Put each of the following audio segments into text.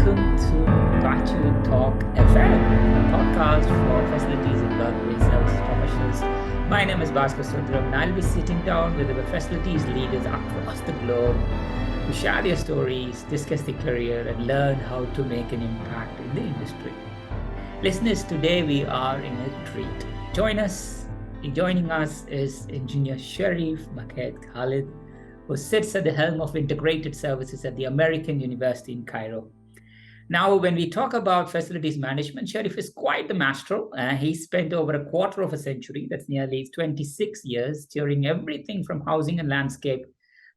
welcome to Baachu Talk FM, a podcast for facilities and workplace services professionals. My name is Bhaskar Sundaram, and I'll be sitting down with the facilities leaders across the globe to share their stories, discuss their career, and learn how to make an impact in the industry. Listeners, today we are in a treat. Joining us is Engineer Sherif Maged Khaled, who sits at the helm of integrated services at the American University in Cairo. Now, when we talk about facilities management, Sherif is quite the maestro. He spent over a quarter of a century, that's nearly 26 years, steering everything from housing and landscape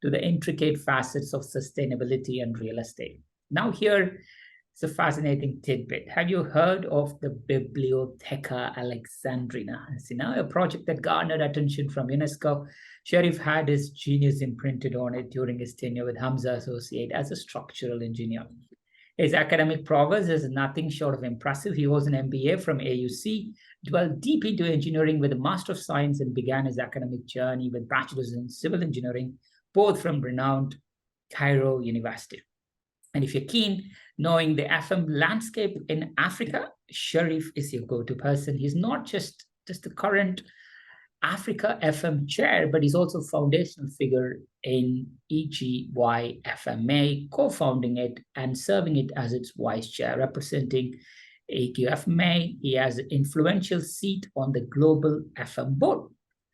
to the intricate facets of sustainability and real estate. Now, here is a fascinating tidbit. Have you heard of the Bibliotheca Alexandrina? It's a project that garnered attention from UNESCO. Sherif had his genius imprinted on it during his tenure with Hamza Associate as a structural engineer. His academic prowess is nothing short of impressive. He was an MBA from AUC, dwelled deep into engineering with a Master of Science, and began his academic journey with bachelor's in civil engineering, both from renowned Cairo University. And if you're keen knowing the FM landscape in Africa, Sherif is your go-to person. He's not just the current Africa FM chair, but he's also a foundational figure in IFMA, co-founding it and serving it as its vice chair, representing IFMA. He has an influential seat on the global FM board.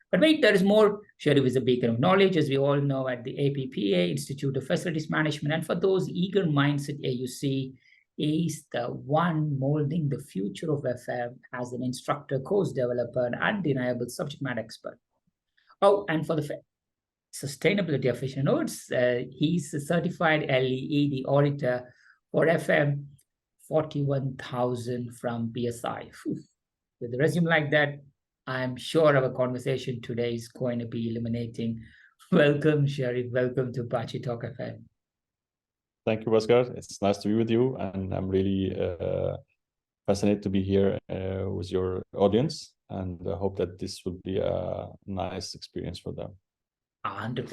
But wait, there is more. Sherif is a beacon of knowledge, as we all know, at the APPA, Institute of Facilities Management. And for those eager minds at AUC, is the one molding the future of FM as an instructor, course developer, and undeniable subject matter expert. Oh, and for the sustainability aficionados, he's a certified LEED auditor for FM 41,000 from BSI. With a resume like that, I'm sure our conversation today is going to be illuminating. Welcome, Sherif. Welcome to Baachu Talk FM. Thank you, Bhaskar. It's nice to be with you, and I'm really fascinated to be here with your audience, and I hope that this will be a nice experience for them. 100%,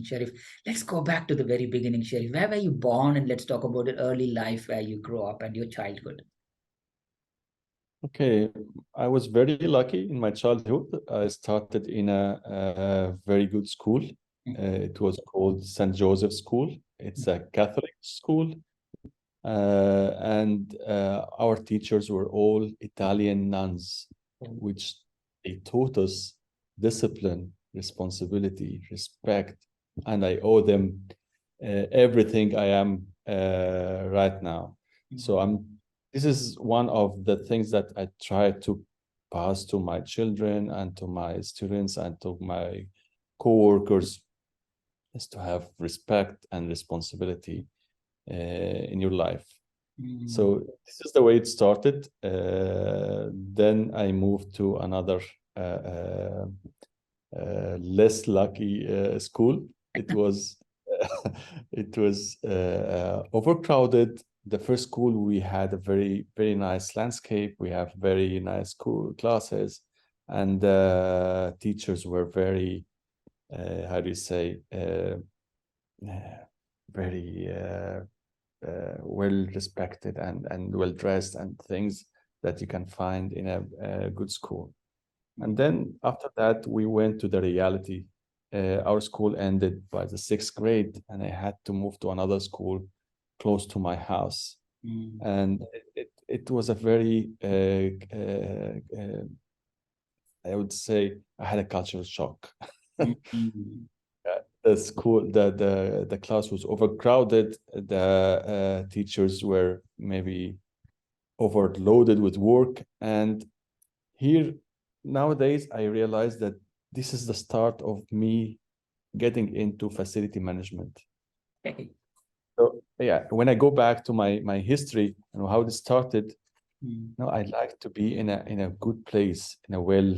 Sherif. Let's go back to the very beginning, Sherif. Where were you born? And let's talk about your early life, where you grew up and your childhood. Okay, I was very lucky in my childhood. I started in a very good school. It was called St. Joseph School. It's a Catholic school. And our teachers were all Italian nuns, which they taught us discipline, responsibility, respect, and I owe them everything I am right now. So this is one of the things that I try to pass to my children and to my students and to my co-workers, is to have respect and responsibility in your life. So this is the way it started. Then I moved to another less lucky school. It was overcrowded. The first school, we had a very, very nice landscape. We have very nice cool classes, and teachers were very, how do you say, very well respected and well dressed, and things that you can find in a good school. And then after that, we went to the reality. Our school ended by the 6th grade, and I had to move to another school close to my house. And it was a very, I would say, I had a cultural shock. The school, the class was overcrowded. The teachers were maybe overloaded with work. And here, nowadays, I realized that this is the start of me getting into facility management. So yeah, when I go back to my history and how this started, I like to be in a good place, in a well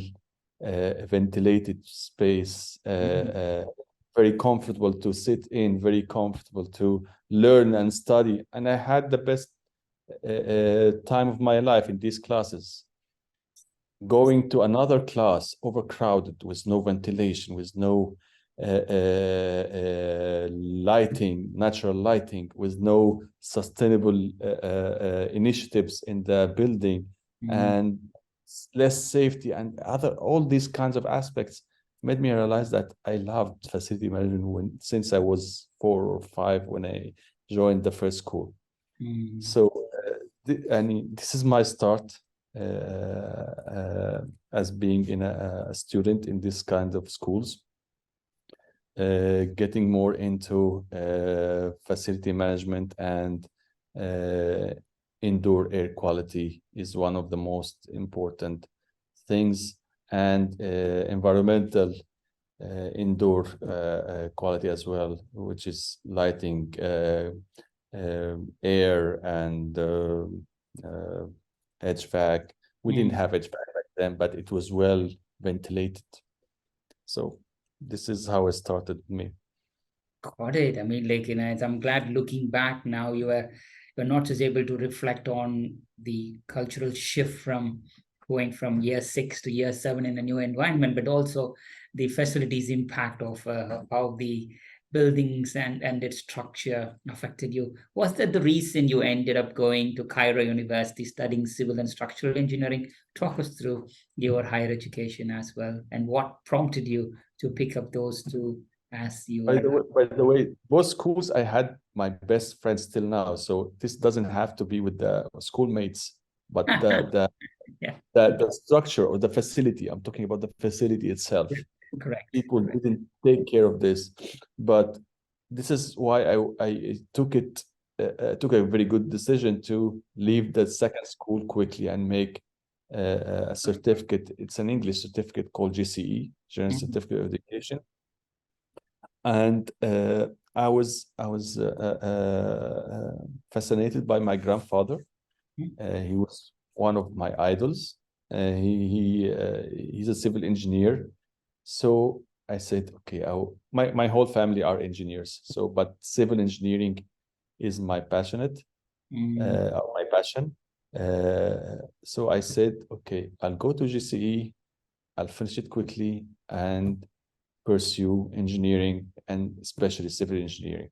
ventilated space, very comfortable to sit in, very comfortable to learn and study. And I had the best time of my life in these classes. Going to another class, overcrowded, with no ventilation, with no lighting, natural lighting, with no sustainable initiatives in the building, and less safety and all these kinds of aspects made me realize that I loved facility management since I was 4 or 5 when I joined the first school. So this is my start as being in a student in this kind of schools. Getting more into facility management, and indoor air quality is one of the most important things, and environmental indoor quality as well, which is lighting, air, and HVAC. We didn't have HVAC back then, but it was well ventilated. So this is how it started me. Got it. I mean, like, I'm glad looking back now, you're not just able to reflect on the cultural shift from going from year 6 to year 7 in a new environment, but also the facilities impact of how the buildings and its structure affected you. Was that the reason you ended up going to Cairo University studying civil and structural engineering? Talk us through your higher education as well, and what prompted you to pick up those two as you By were. the way, both schools I had my best friends till now. So this doesn't have to be with the schoolmates, but Yeah, the structure or the facility. I'm talking about the facility itself. correct. People didn't take care of this, but this is why I took a very good decision to leave the second school quickly and make a certificate. It's an English certificate called GCE, General Certificate of Education. And I was fascinated by my grandfather. He was one of my idols. He's a civil engineer. So I said, okay, my whole family are engineers. So, but civil engineering is my passion. So I said, okay, I'll go to GCE, I'll finish it quickly, and pursue engineering, and especially civil engineering.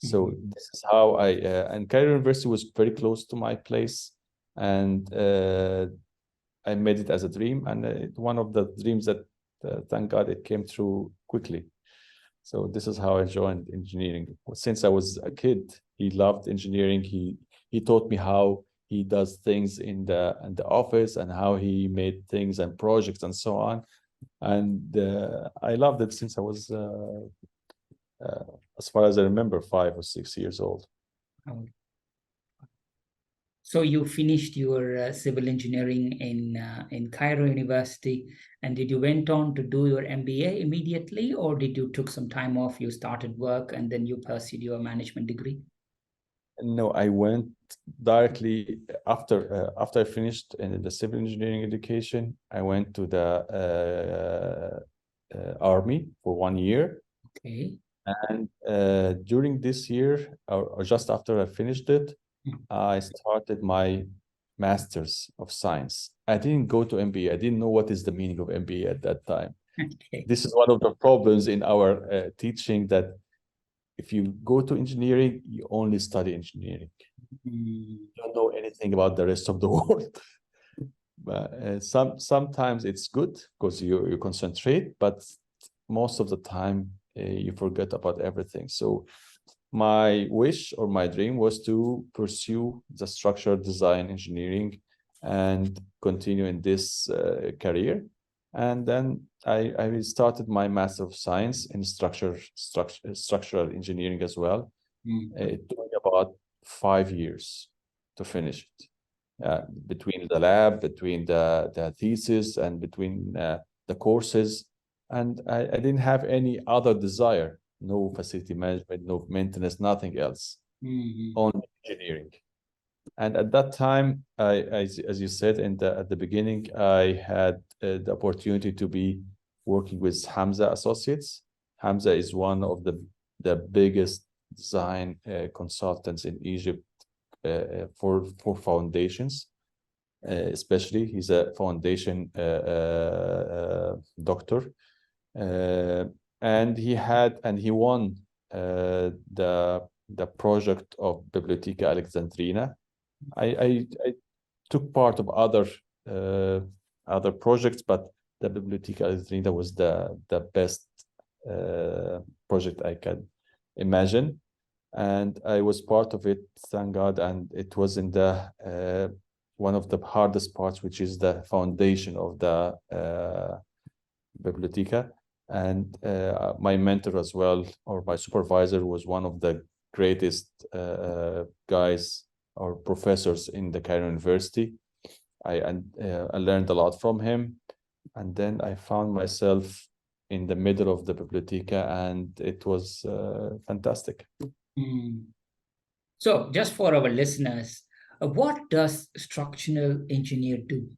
So this is how and Cairo University was very close to my place, and I made it as a dream, and one of the dreams that thank God it came through quickly. So this is how I joined engineering. Since I was a kid, he loved engineering. He taught me how he does things in the office, and how he made things and projects and so on. And I loved it since I was, as far as I remember, 5 or 6 years old. So you finished your civil engineering in Cairo University, and did you went on to do your MBA immediately, or did you took some time off? You started work and then you pursued your management degree. No, I went directly after I finished in the civil engineering education. I went to the army for 1 year. Okay. And during this year, or just after I finished it, I started my Master's of Science. I didn't go to MBA. I didn't know what is the meaning of MBA at that time. Okay. This is one of the problems in our teaching, that if you go to engineering, you only study engineering. You don't know anything about the rest of the world. But sometimes it's good because you concentrate, but most of the time you forget about everything. So my wish or my dream was to pursue the structural design engineering and continue in this career. And then I started my Master of Science in structural engineering as well. It took me about 5 years to finish it. Between the lab, between the thesis, and between the courses. And I didn't have any other desire, no facility management, no maintenance, nothing else, only engineering. And at that time, as you said at the beginning, I had the opportunity to be working with Hamza Associates. Hamza is one of the biggest design consultants in Egypt for foundations. Especially, he's a foundation doctor. and he won the project of Bibliotheca Alexandrina. I took part of other projects, but the Bibliotheca Alexandrina was the best project I can imagine, and I was part of it, thank God. And it was in the one of the hardest parts, which is the foundation of the Bibliotheca. And my mentor as well, or my supervisor, was one of the greatest guys or professors in the Cairo University. I learned a lot from him, and then I found myself in the middle of the Bibliotheca, and it was fantastic. Mm. So, just for our listeners, what does structural engineer do?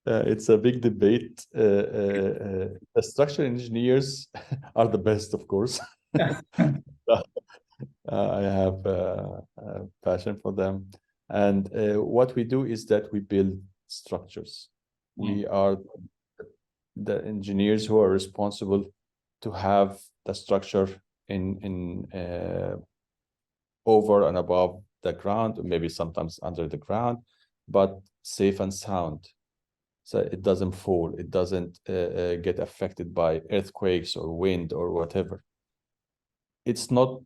It's a big debate. The structural engineers are the best, of course. I have a passion for them. And what we do is that we build structures. We are the engineers who are responsible to have the structure in over and above the ground, or maybe sometimes under the ground, but safe and sound. So it doesn't fall, it doesn't get affected by earthquakes or wind or whatever. It's not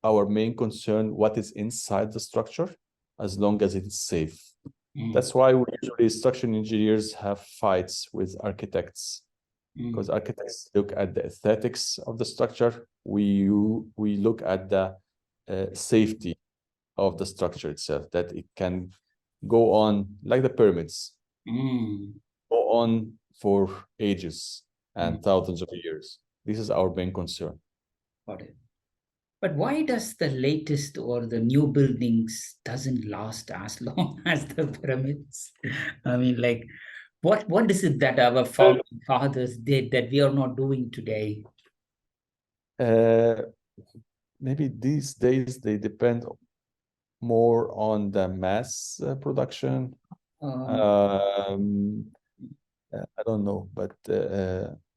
our main concern what is inside the structure, as long as it's safe. That's why we usually structural engineers have fights with architects, because architects look at the aesthetics of the structure. We look at the safety of the structure itself, that it can go on like the pyramids, go on for ages and thousands of years. This is our main concern. Got it. But why does the latest or the new buildings doesn't last as long as the pyramids? I mean, like, what is it that our founding fathers did that we are not doing today? Maybe these days they depend more on the mass production. I don't know, but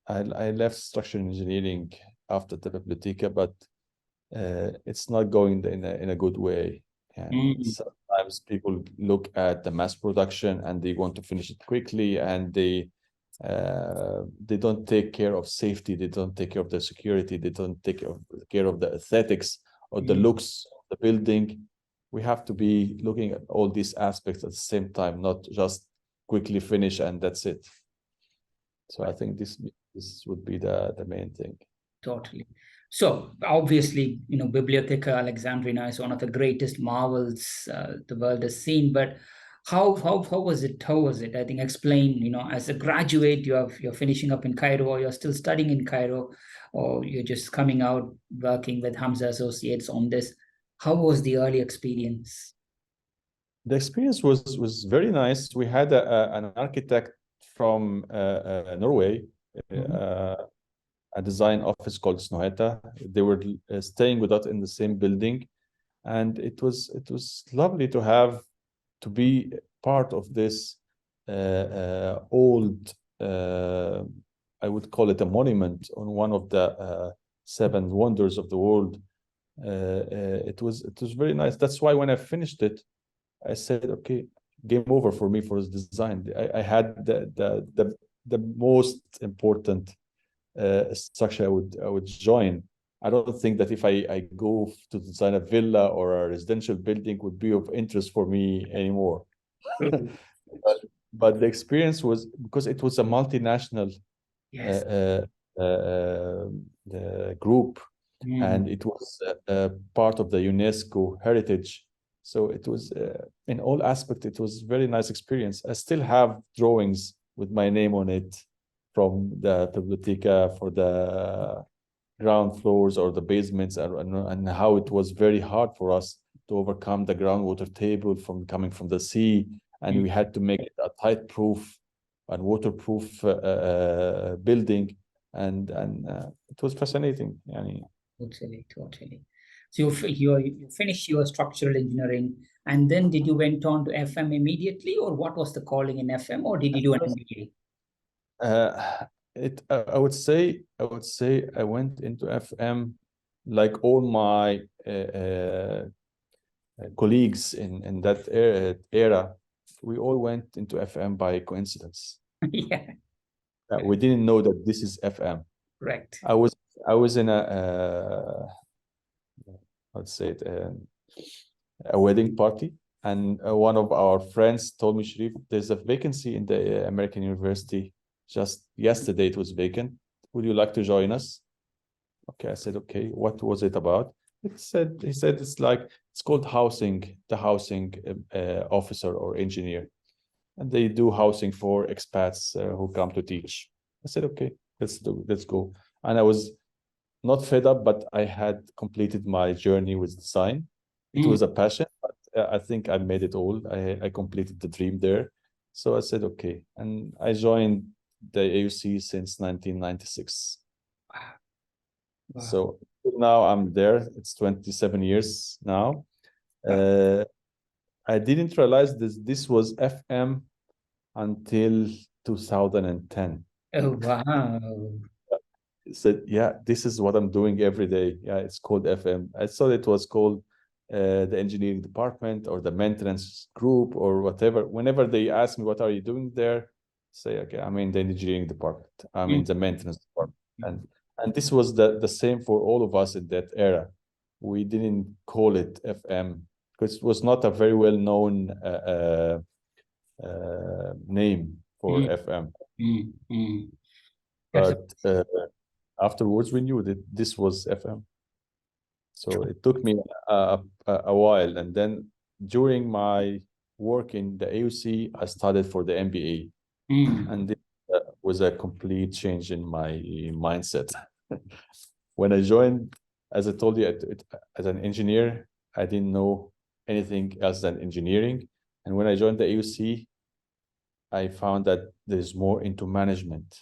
I left structural engineering after the Bibliotheca, but it's not going in a good way. And sometimes people look at the mass production and they want to finish it quickly, and they don't take care of safety, they don't take care of the security, they don't take care of the aesthetics or the looks of the building. We have to be looking at all these aspects at the same time, not just quickly finish and that's it. So I think this would be the main thing. Totally. So obviously, Bibliotheca Alexandrina is one of the greatest marvels the world has seen. But how was it? How was it? I think explain. As a graduate, you're finishing up in Cairo, or you're still studying in Cairo, or you're just coming out working with Hamza Associates on this. How was the early experience? The experience was very nice. We had an architect from Norway, a design office called Snohetta. They were staying with us in the same building, and it was lovely to be part of this old, I would call it a monument on one of the seven wonders of the world. It was very nice. That's why when I finished it, I said, okay, game over for me for this design. I had the most important structure I would join. I don't think that if I go to design a villa or a residential building would be of interest for me anymore. But the experience was, because it was a multinational group, and it was part of the UNESCO heritage. So it was, in all aspects, it was very nice experience. I still have drawings with my name on it from the Bibliotheca for the ground floors or the basements, and how it was very hard for us to overcome the groundwater table coming from the sea, and we had to make it a tight-proof and waterproof building, and it was fascinating. Totally. So you finished your structural engineering, and then did you went on to FM immediately, or what was the calling in FM, or did you do an MBA? I would say I went into FM like all my colleagues in that era. We all went into FM by coincidence. Yeah, We didn't know that this is FM. correct. I was in let's say it, a wedding party, and one of our friends told me, Sharif, there's a vacancy in the American University. Just yesterday it was vacant. Would you like to join us? Okay, I said, okay. What was it about? He said it's called the housing officer or engineer, and they do housing for expats who come to teach. I said, okay, let's go. And I was not fed up, but I had completed my journey with design. It was a passion, but I think I made it all. I completed the dream there. So I said, okay. And I joined the AUC since 1996. Wow. So now I'm there. It's 27 years now. I didn't realize this was FM until 2010. Oh, wow. Said, yeah, this is what I'm doing every day. Yeah, it's called FM. I thought it was called the engineering department or the maintenance group or whatever. Whenever they ask me, what are you doing there? Say, okay, I'm in the engineering department. I'm in the maintenance department. And this was the same for all of us in that era. We didn't call it FM because it was not a very well-known name for FM. But afterwards, we knew that this was FM. So it took me a while. And then during my work in the AUC, I studied for the MBA. And this was a complete change in my mindset. When I joined, as I told you, as an engineer, I didn't know anything else than engineering. And when I joined the AUC, I found that there's more into management.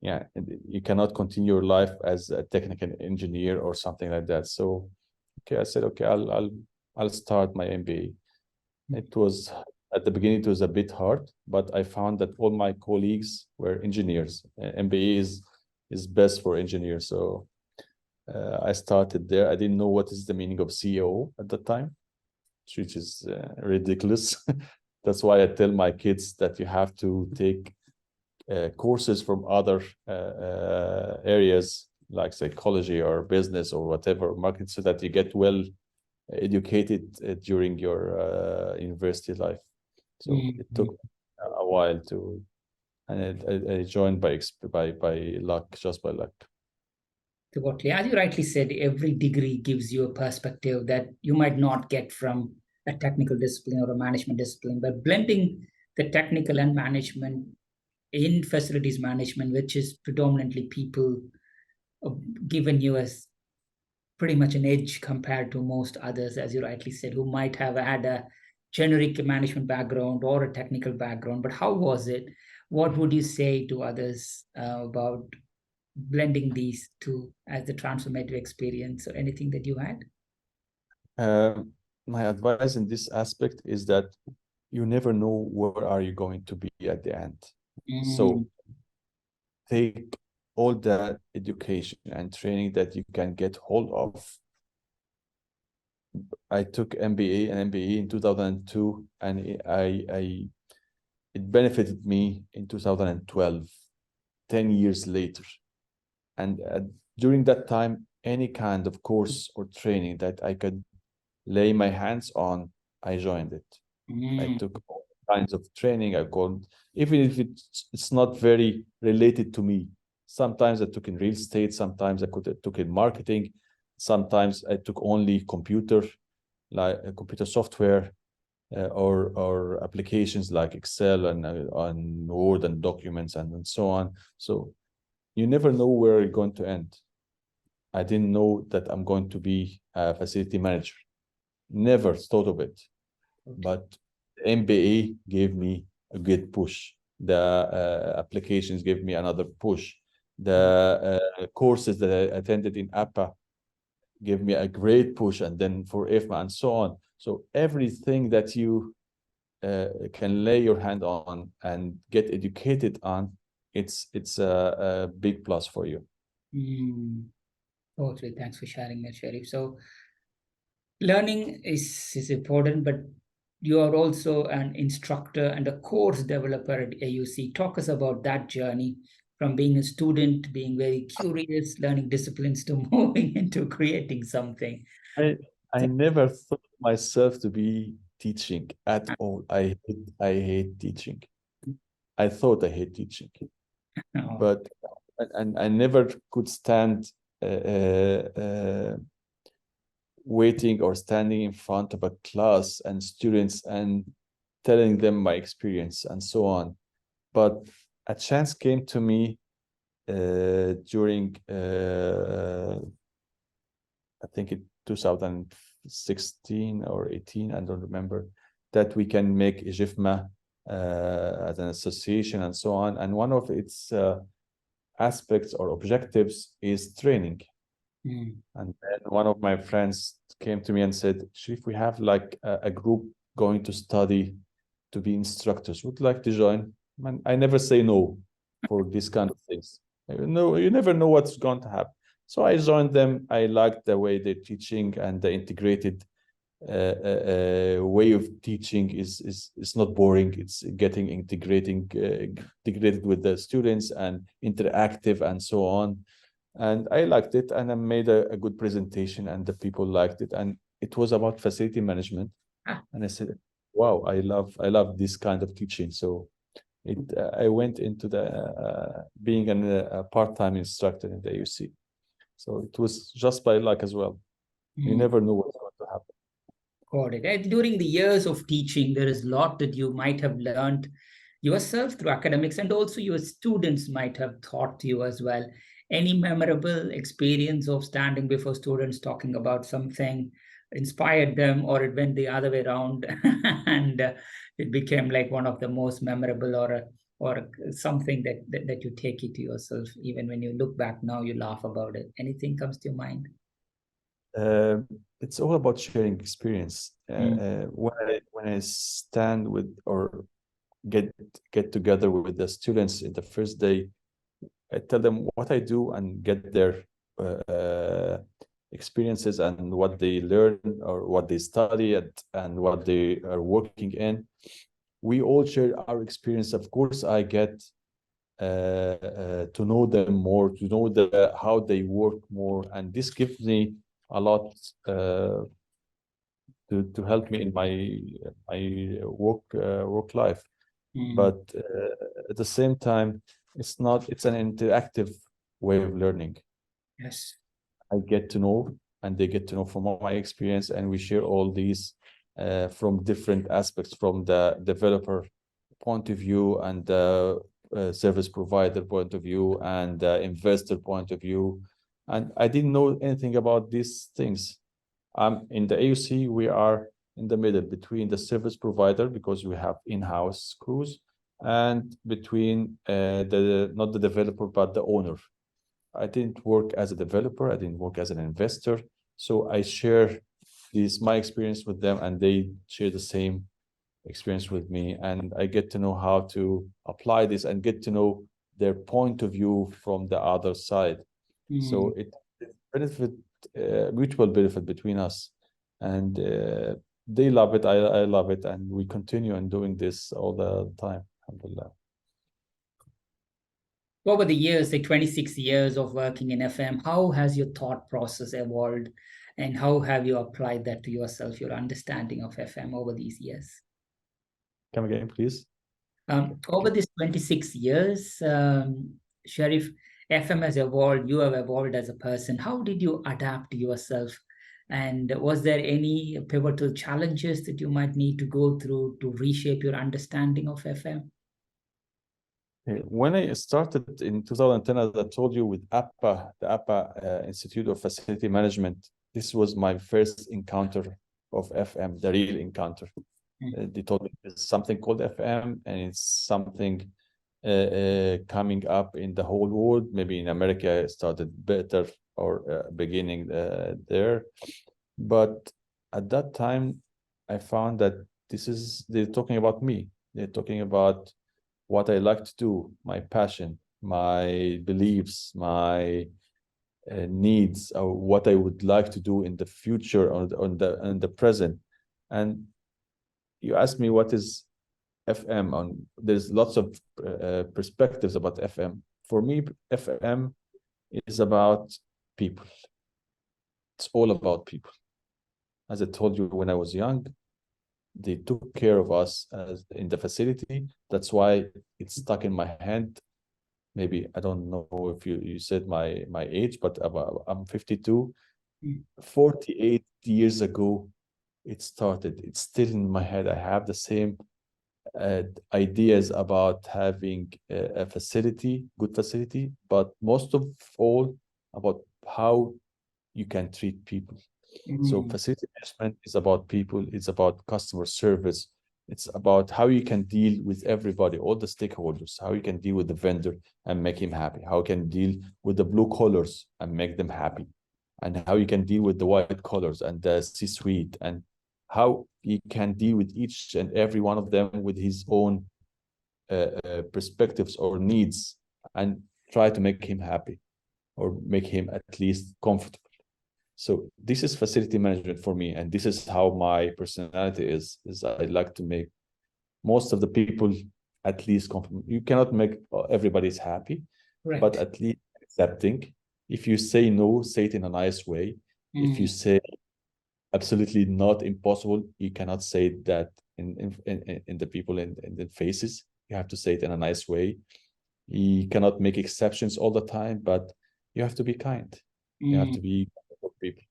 Yeah, and you cannot continue your life as a technical engineer or something like that. So, okay, I said, okay, I'll start my MBA. It was at the beginning, it was a bit hard, but I found that all my colleagues were engineers. MBA is best for engineers. So I started there. I didn't know what is the meaning of CEO at the time, which is ridiculous. That's why I tell my kids that you have to take courses from other areas like psychology or business or whatever market, so that you get well educated during your university life. So it took a while to, and I joined by luck, just by luck. Totally. As you rightly said, every degree gives you a perspective that you might not get from a technical discipline or a management discipline, but blending the technical and management in facilities management, which is predominantly people given you as pretty much an edge compared to most others, as you rightly said, who might have had a generic management background or a technical background. But how was it? What would you say to others about blending these two as the transformative experience, or anything that you had? My advice in this aspect is that you never know where are you going to be at the end. So take all the education and training that you can get hold of. I took MBA and MBE in 2002, and it benefited me in 2012, 10 years later. And during that time, any kind of course or training that I could lay my hands on, I joined it. I took all kinds of training. I called, even if it's not very related to me. Sometimes I took in real estate. Sometimes I took in marketing. Sometimes I took only computer software or applications like Excel and Word and documents and so on. So you never know where you're going to end. I didn't know that I'm going to be a facility manager. Never thought of it. But MBA gave me a good push. The applications gave me another push. The courses that I attended in APA gave me a great push, and then for IFMA and so on. So everything that you can lay your hand on and get educated on, it's a big plus for you. Totally. Thanks for sharing that, Sherif. So learning is important, but you are also an instructor and a course developer at AUC. Talk us about that journey from being a student, being very curious, learning disciplines, to moving into creating something. I never thought myself to be teaching at all. I hate teaching. I thought I hate teaching, Oh. but I never could stand waiting or standing in front of a class and students and telling them my experience and so on. But a chance came to me during I think in 2016 or 18, I don't remember, that we can make IFMA as an association and so on. And one of its aspects or objectives is training. And then one of my friends came to me and said, Sherif, we have like a group going to study to be instructors. Would like to join? Man, I never say no for these kind of things. No, you never know what's going to happen. So I joined them. I liked the way they're teaching, and the integrated way of teaching is not boring. It's getting integrated with the students and interactive and so on. And I liked it, and I made a good presentation, and the people liked it. And it was about facility management. And I said, wow, I love this kind of teaching. So I went into the being a part-time instructor in the AUC. So it was just by luck as well. You never know what's going to happen. Got it. And during the years of teaching, there is a lot that you might have learned yourself through academics, and also your students might have taught you as well. Any memorable experience of standing before students talking about something inspired them, or it went the other way around and it became like one of the most memorable, or something that you take it to yourself, even when you look back now, you laugh about it. Anything comes to your mind? It's all about sharing experience. When I stand with or get together with the students in the first day, I tell them what I do and get their experiences and what they learn or what they study and what they are working in. We all share our experience. Of course, I get to know them more, to know how they work more, and this gives me a lot to help me in my work life. But at the same time, it's an interactive way of learning. Yes. I get to know, and they get to know from my experience, and we share all these from different aspects, from the developer point of view and the service provider point of view and the investor point of view. And I didn't know anything about these things. In the AUC, we are in the middle between the service provider, because we have in-house crews, and between not the developer, but the owner. I didn't work as a developer. I didn't work as an investor. So I share my experience with them, and they share the same experience with me. And I get to know how to apply this and get to know their point of view from the other side. So it mutual benefit between us. And they love it. I love it. And we continue on doing this all the time. Alhamdulillah. Over the years, like 26 years of working in FM, how has your thought process evolved, and how have you applied that to yourself, your understanding of FM over these years? Come again, please. Over these 26 years, Sherif, FM has evolved. You have evolved as a person. How did you adapt yourself? And was there any pivotal challenges that you might need to go through to reshape your understanding of FM? When I started in 2010, as I told you, with APA, the APA Institute of Facility Management, this was my first encounter of FM, the real encounter. They told me there's something called FM, and it's something coming up in the whole world. Maybe in America it started better, or beginning there. But at that time, I found that they're talking about me. They're talking about what I like to do, my passion, my beliefs, my needs, or what I would like to do in the future, on the present. And you asked me what is FM. There's lots of perspectives about FM. For me, FM is about people. It's all about people. As I told you, when I was young, they took care of us in the facility. That's why it's stuck in my hand. Maybe I don't know if you said my age, but I'm 52. 48 years ago, it started. It's still in my head. I have the same ideas about having a facility, good facility, but most of all about how you can treat people. So facility management is about people. It's about customer service. It's about how you can deal with everybody, all the stakeholders, how you can deal with the vendor and make him happy, how you can deal with the blue collars and make them happy, and how you can deal with the white collars and the C-suite, and how you can deal with each and every one of them with his own perspectives or needs, and try to make him happy or make him at least comfortable. So this is facility management for me, and this is how my personality is I like to make most of the people at least comfortable. You cannot make everybody's happy, Right. but at least accepting. If you say no, say it in a nice way. If you say absolutely not, impossible, you cannot say that in the people in the faces. You have to say it in a nice way. You cannot make exceptions all the time, but you have to be kind. You have to be for people.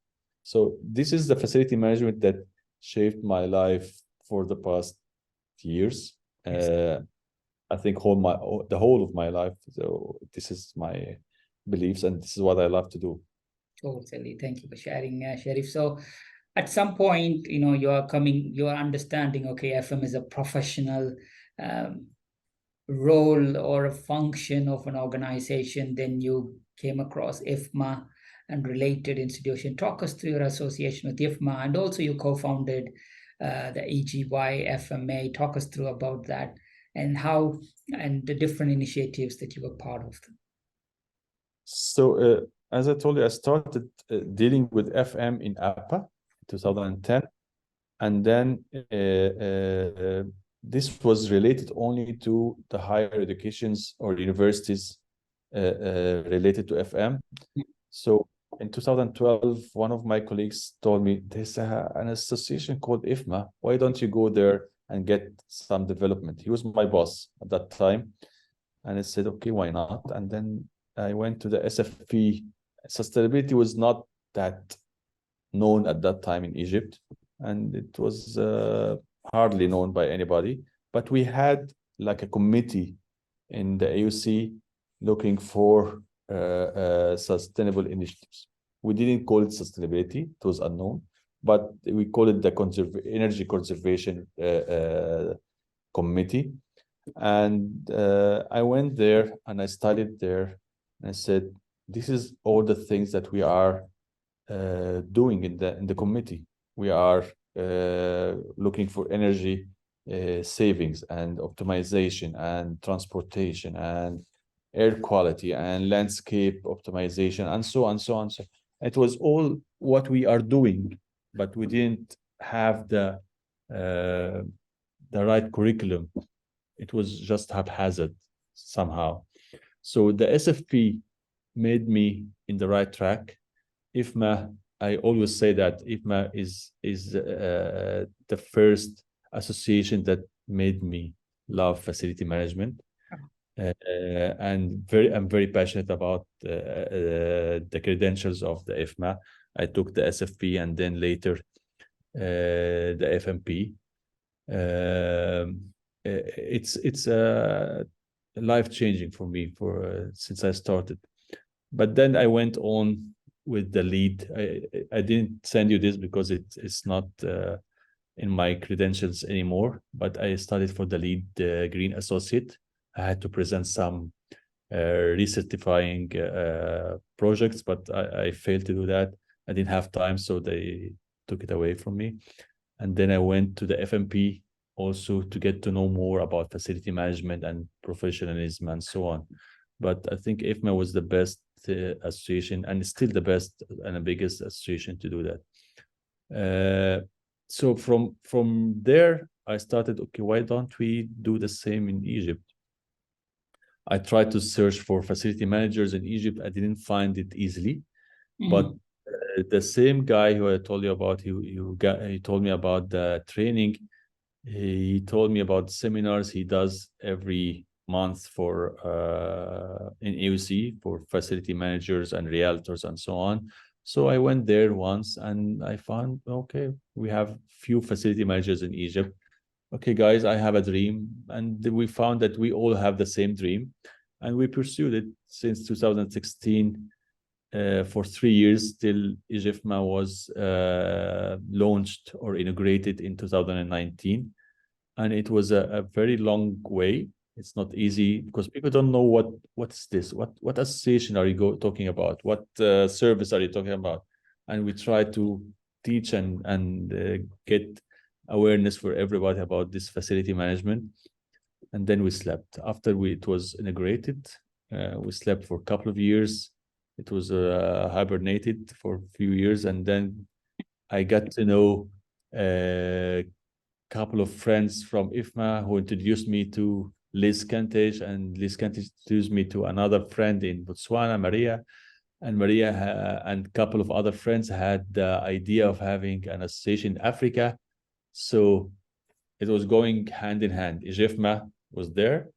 So this is the facility management that shaped my life for the past years. I think the whole of my life. So this is my beliefs, and this is what I love to do. Totally. Thank you for sharing, Sherif. So at some point, you're understanding, okay, FM is a professional role or a function of an organization. Then you came across IFMA and related institution. Talk us through your association with IFMA, and also you co-founded the EGY FMA. Talk us through about that and how and the different initiatives that you were part of. So as I told you, I started dealing with FM in APA 2010, and then this was related only to the higher educations or universities related to FM. So in 2012, one of my colleagues told me, there's an association called IFMA. Why don't you go there and get some development? He was my boss at that time. And I said, okay, why not? And then I went to the SFP. Sustainability was not that known at that time in Egypt, and it was hardly known by anybody. But we had like a committee in the AUC looking for sustainable initiatives. We didn't call it sustainability; it was unknown, but we call it the energy conservation committee. And I went there and I studied there, and I said, this is all the things that we are doing in the committee. We are looking for energy savings and optimization and transportation and air quality and landscape optimization and so on, so on. So it was all what we are doing, but we didn't have the right curriculum. It was just haphazard somehow. So the SFP made me in the right track. IFMA, I always say that IFMA is the first association that made me love facility management. And I'm very passionate about the credentials of the IFMA. I took the SFP and then later the FMP. It's life-changing for me since I started. But then I went on with the lead. I didn't send you this because it's not in my credentials anymore, but I studied for the lead Green Associate. I had to present some recertifying projects, but I failed to do that. I didn't have time, so they took it away from me. And then I went to the FMP also to get to know more about facility management and professionalism and so on. But I think IFMA was the best association, and still the best and the biggest association to do that. So from there, I started, okay, why don't we do the same in Egypt? I tried to search for facility managers in Egypt. I didn't find it easily, but the same guy who I told you about, he told me about the training. He told me about seminars he does every month for in AUC for facility managers and realtors and so on. So I went there once and I found, okay, we have few facility managers in Egypt. Okay, guys, I have a dream. And we found that we all have the same dream. And we pursued it since 2016 for 3 years till IFMA was launched or integrated in 2019. And it was a very long way. It's not easy because people don't know what's this, what association are you talking about, what service are you talking about, and we try to teach and get awareness for everybody about this facility management. And then we slept after it was integrated. We slept for a couple of years. It was hibernated for a few years, and then I got to know couple of friends from IFMA who introduced me to Liz Kentish, and Liz Kentish introduced me to another friend in Botswana, Maria. And Maria and a couple of other friends had the idea of having an association in Africa. So it was going hand in hand. IFMA was there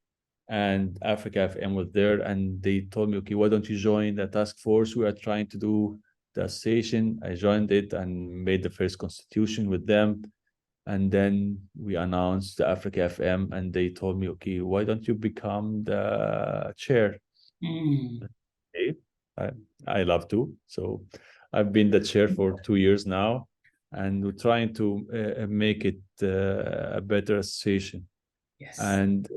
and Africa FM was there. And they told me, okay, why don't you join the task force? We are trying to do the association. I joined it and made the first constitution with them. And then we announced the Africa FM, and they told me, okay, why don't you become the chair? Okay, I love to. So I've been the chair for 2 years now, and we're trying to make it a better association. Yes. And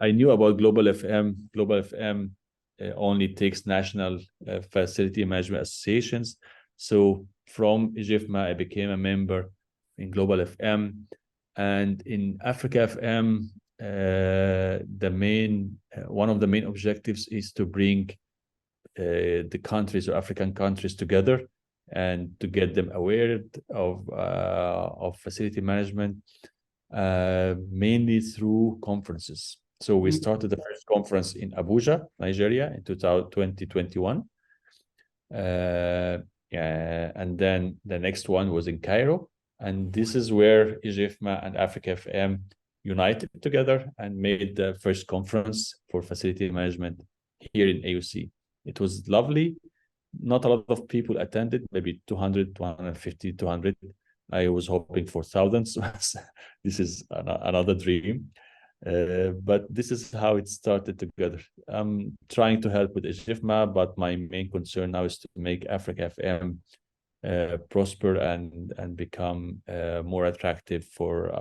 I knew about Global FM. Global FM only takes national facility management associations. So from IFMA, I became a member in Global FM, and in Africa FM, one of the main objectives is to bring the countries or African countries together and to get them aware of facility management, mainly through conferences. So we started the first conference in Abuja, Nigeria, in 2021. And then the next one was in Cairo. And this is where IFMA and Africa FM united together and made the first conference for facility management here in AUC. It was lovely. Not a lot of people attended, maybe 200, 250, 200. I was hoping for thousands. This is another dream. But this is how it started together. I'm trying to help with IFMA, but my main concern now is to make Africa FM prosper and become more attractive for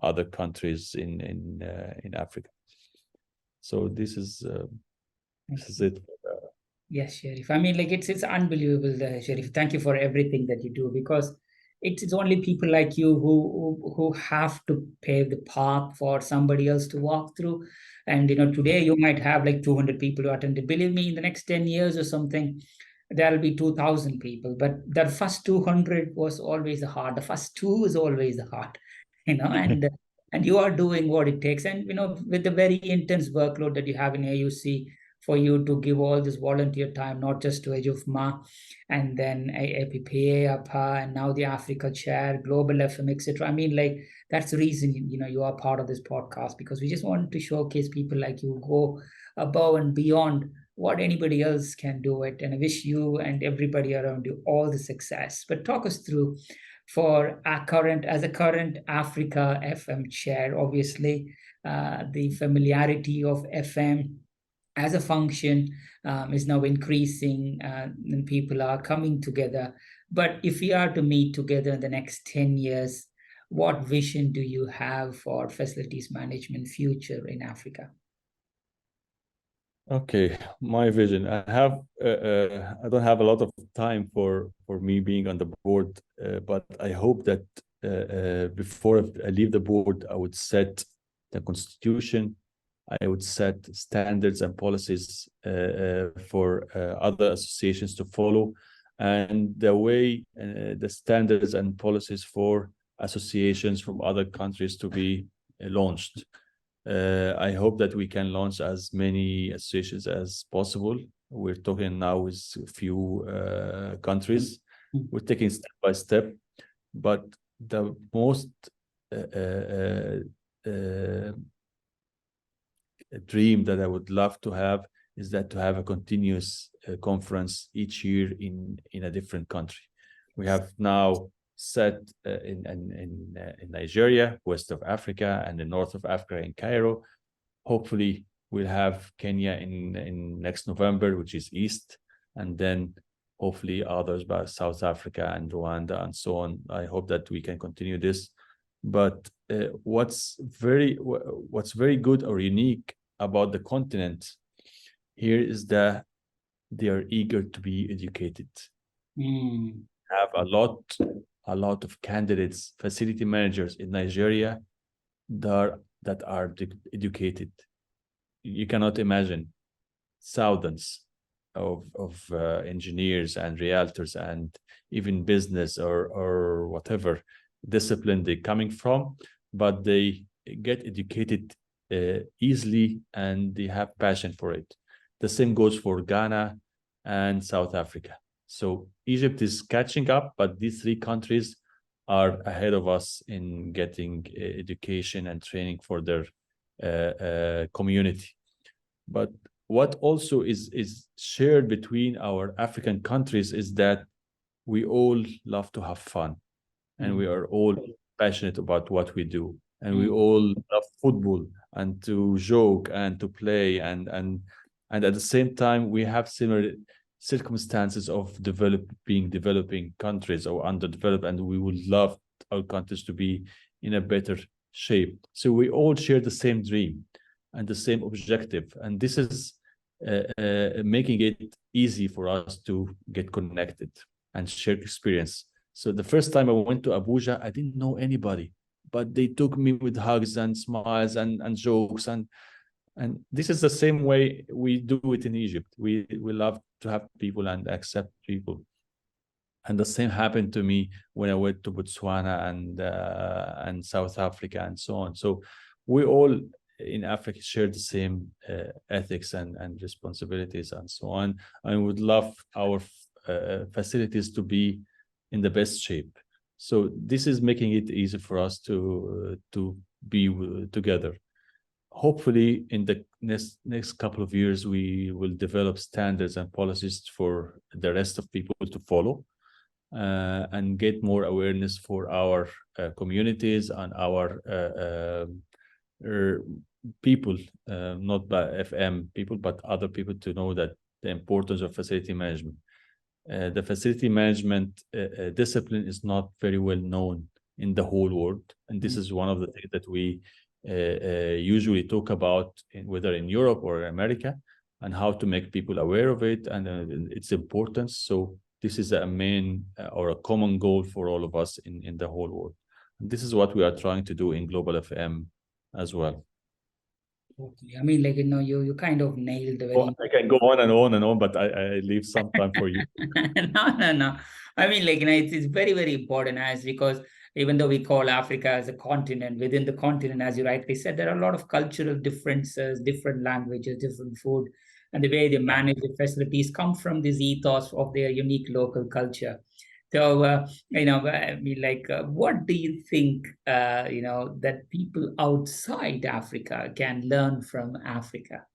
other countries in Africa. So this is it. Yes, Sherif. I mean, like it's unbelievable, Sherif. Thank you for everything that you do, because it's only people like you who have to pave the path for somebody else to walk through. And today you might have like 200 people who attended. Believe me, in the next 10 years or something, there'll be 2,000 people. But the first 200 was always the hard. The first two is always the hard, and you are doing what it takes. And with the very intense workload that you have in AUC, for you to give all this volunteer time, not just to IFMA, and then APPA, APA, and now the Africa Chair, Global FM, etc. I mean, like, that's the reason you are part of this podcast, because we just want to showcase people like you go above and beyond what anybody else can do it. And I wish you and everybody around you all the success. But talk us through, for as a current Africa FM chair, obviously, the familiarity of FM as a function is now increasing, and people are coming together. But if we are to meet together in the next 10 years, what vision do you have for facilities management future in Africa? Okay, my vision. I don't have a lot of time for me being on the board, but I hope that before I leave the board, I would set the constitution. I would set standards and policies for other associations to follow, and the way the standards and policies for associations from other countries to be launched. I hope that we can launch as many associations as possible. We're talking now with a few countries. We're taking step by step, but the most dream that I would love to have is that to have a continuous conference each year in a different country. We have now set in Nigeria, west of Africa, and the north of Africa in Cairo. Hopefully, we'll have Kenya in next November, which is east, and then hopefully others by South Africa and Rwanda and so on. I hope that we can continue this. But what's very good or unique about the continent here is that they are eager to be educated. Have a lot of candidates, facility managers in Nigeria that are educated. You cannot imagine thousands of engineers and realtors and even business or whatever discipline they're coming from, but they get educated easily and they have passion for it. The same goes for Ghana and South Africa. So Egypt is catching up, but these three countries are ahead of us in getting education and training for their community. But what also is shared between our African countries is that we all love to have fun, and we are all passionate about what we do, and we all love football and to joke and to play, and at the same time we have similar circumstances of developing countries or underdeveloped, and we would love our countries to be in a better shape. So we all share the same dream and the same objective, and this is making it easy for us to get connected and share experience. So the first time I went to Abuja, I didn't know anybody, but they took me with hugs and smiles and jokes, and this is the same way we do it in Egypt. We love to have people and accept people. And the same happened to me when I went to Botswana and South Africa and so on. So we all in Africa share the same ethics and responsibilities and so on. I would love our facilities to be in the best shape. So this is making it easy for us to be together. Hopefully, in the next couple of years, we will develop standards and policies for the rest of people to follow, and get more awareness for our communities and our people, not by FM people, but other people, to know that the importance of facility management. The facility management discipline is not very well known in the whole world, and this is one of the things that we usually talk about, whether in Europe or America, and how to make people aware of it and its importance. So this is a main or a common goal for all of us in the whole world. And this is what we are trying to do in Global FM as well. Okay. I mean, like, you kind of nailed the very... Well, I can go on and on and on, but I leave some time for you. No. I mean, like, it's very, very important, as because even though we call Africa as a continent, within the continent, as you rightly said, there are a lot of cultural differences, different languages, different food, and the way they manage the facilities come from this ethos of their unique local culture. So, I mean, like, what do you think, that people outside Africa can learn from Africa?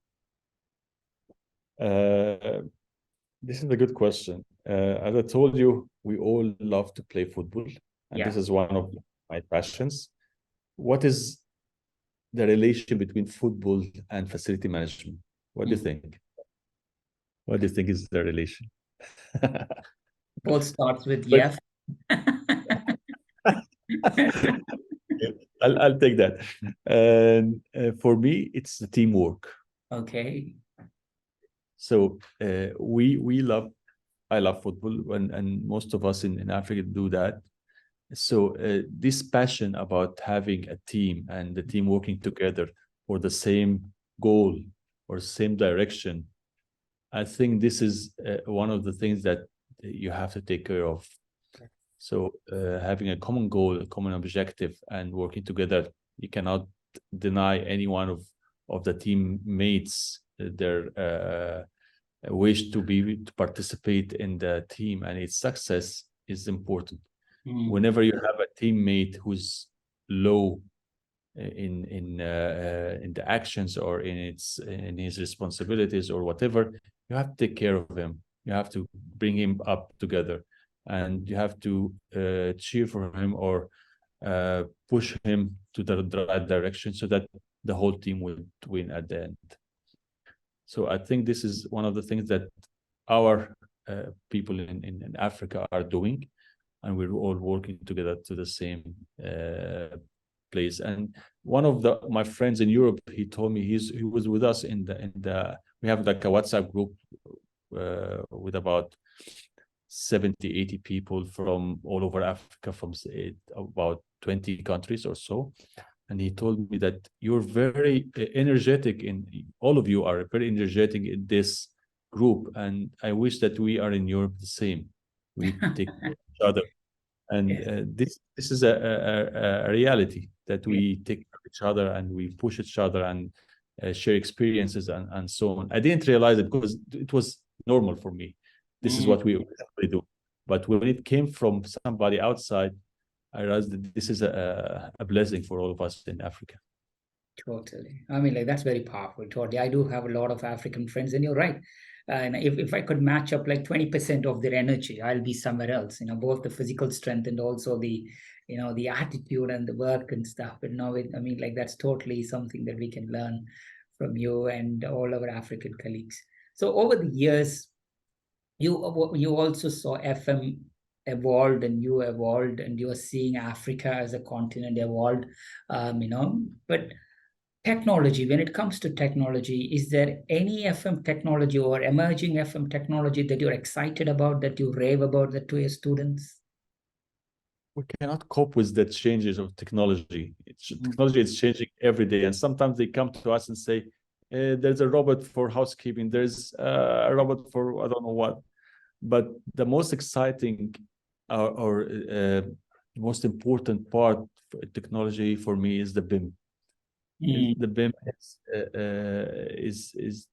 This is a good question. As I told you, we all love to play football, and this is one of my passions. What is the relation between football and facility management? What do you think? What do you think is the relation? Both starts with yes. I'll take that. And for me, it's the teamwork. Okay. So I love football, and most of us in Africa do that. So this passion about having a team and the team working together for the same goal or same direction, I think this is one of the things that you have to take care of. So having a common goal, a common objective, and working together, you cannot deny any one of the teammates their wish to participate in the team, and its success is important. Whenever you have a teammate who's low in the actions or in his responsibilities or whatever, you have to take care of him. You have to bring him up together, and you have to cheer for him or push him to the right direction so that the whole team will win at the end. So I think this is one of the things that our people in Africa are doing, and we're all working together to the same place. And one of my friends in Europe, he told me he was with us in the we have like a WhatsApp group with about 70, 80 people from all over Africa, from about 20 countries or so. And he told me that you're very energetic all of you are very energetic in this group. And I wish that we are in Europe the same. We take each other. And this is a reality that we take care of each other and we push each other and share experiences and so on. I didn't realize it because it was normal for me. This is what we do. But when it came from somebody outside, I realized that this is a blessing for all of us in Africa. Totally. I mean, like, that's very powerful. Totally. I do have a lot of African friends, and you're right. And if I could match up like 20% of their energy, I'll be somewhere else, both the physical strength and also the attitude and the work and stuff. But no, I mean, like, that's totally something that we can learn from you and all our African colleagues. So over the years, you also saw FM evolved, and you evolved, and you are seeing Africa as a continent evolved, but technology, when it comes to technology, is there any FM technology or emerging FM technology that you're excited about, that you rave about that to your students? We cannot cope with the changes of technology. Technology is changing every day, and sometimes they come to us and say, there's a robot for housekeeping, there's a robot for I don't know what. But the most exciting or most important part for technology for me is the BIM. The BIM is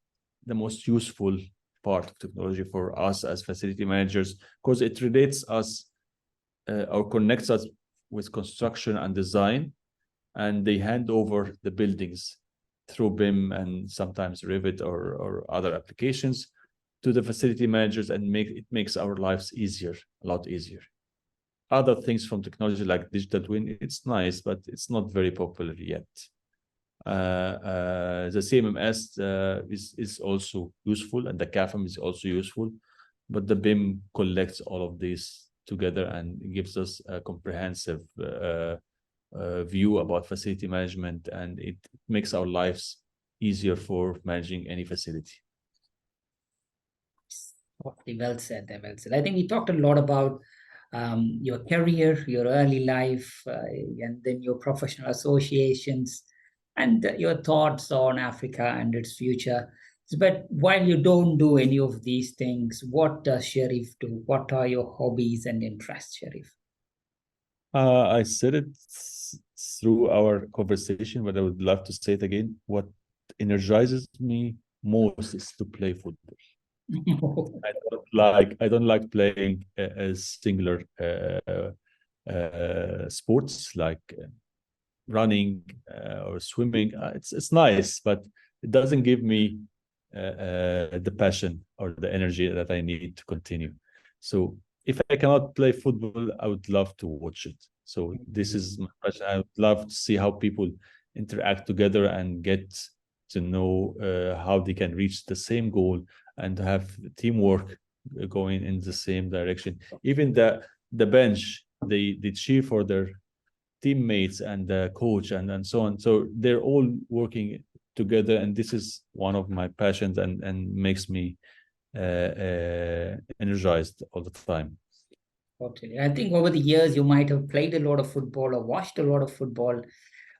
the most useful part of technology for us as facility managers, because it relates us or connects us with construction and design, and they hand over the buildings through BIM and sometimes Revit or other applications to the facility managers, and it makes our lives easier, a lot easier. Other things from technology like digital twin, it's nice, but it's not very popular yet. The CMMS is also useful, and the CAFM is also useful, but the BIM collects all of these together and gives us a comprehensive view about facility management, and it makes our lives easier for managing any facility. Well said. Well said. I think we talked a lot about your career, your early life, and then your professional associations, and your thoughts on Africa and its future. But while you don't do any of these things, what does Sherif do? What are your hobbies and interests, Sherif? I said it through our conversation, but I would love to say it again. What energizes me most is to play football. I don't like playing a singular sports like running or swimming. It's nice, but it doesn't give me the passion or the energy that I need to continue. So if I cannot play football, I would love to watch it. So this is my passion. I would love to see how people interact together and get to know how they can reach the same goal and have teamwork going in the same direction. Even the bench, they cheer for their teammates and the coach and so on. So they're all working together, and this is one of my passions and makes me energized all the time. Totally. I think over the years you might have played a lot of football or watched a lot of football,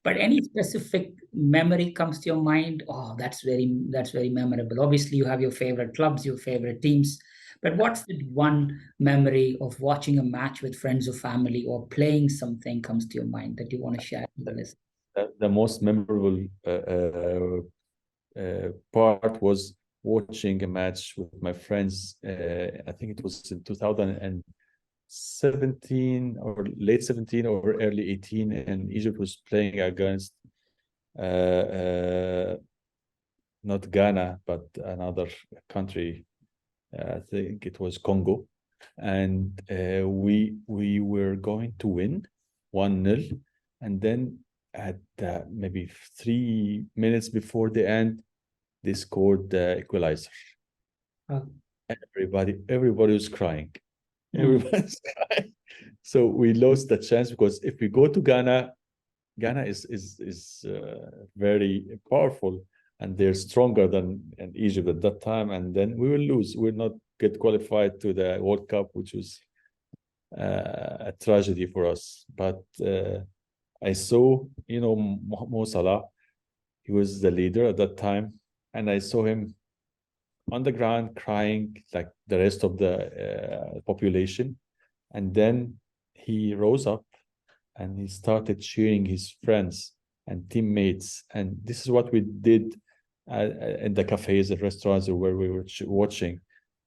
but any specific memory comes to your mind? Oh, that's very memorable. Obviously, you have your favorite clubs, your favorite teams, but what's the one memory of watching a match with friends or family or playing something comes to your mind that you want to share with the listeners? The most memorable part was watching a match with my friends. I think it was in 2017 or late 17 or early 18, and Egypt was playing against not Ghana, but another country. I think it was Congo, and we were going to win 1-0, and then at maybe 3 minutes before the end, they scored the equalizer. Oh. Everybody was crying. Mm. Everybody's crying. So we lost the chance, because if we go to Ghana, Ghana is very powerful, and they're stronger than in Egypt at that time, and then we will lose. We'll not get qualified to the World Cup, which was a tragedy for us. But I saw, Mo Salah. He was the leader at that time, and I saw him on the ground crying like the rest of the population. And then he rose up and he started cheering his friends and teammates. And this is what we did in the cafes and restaurants where we were watching.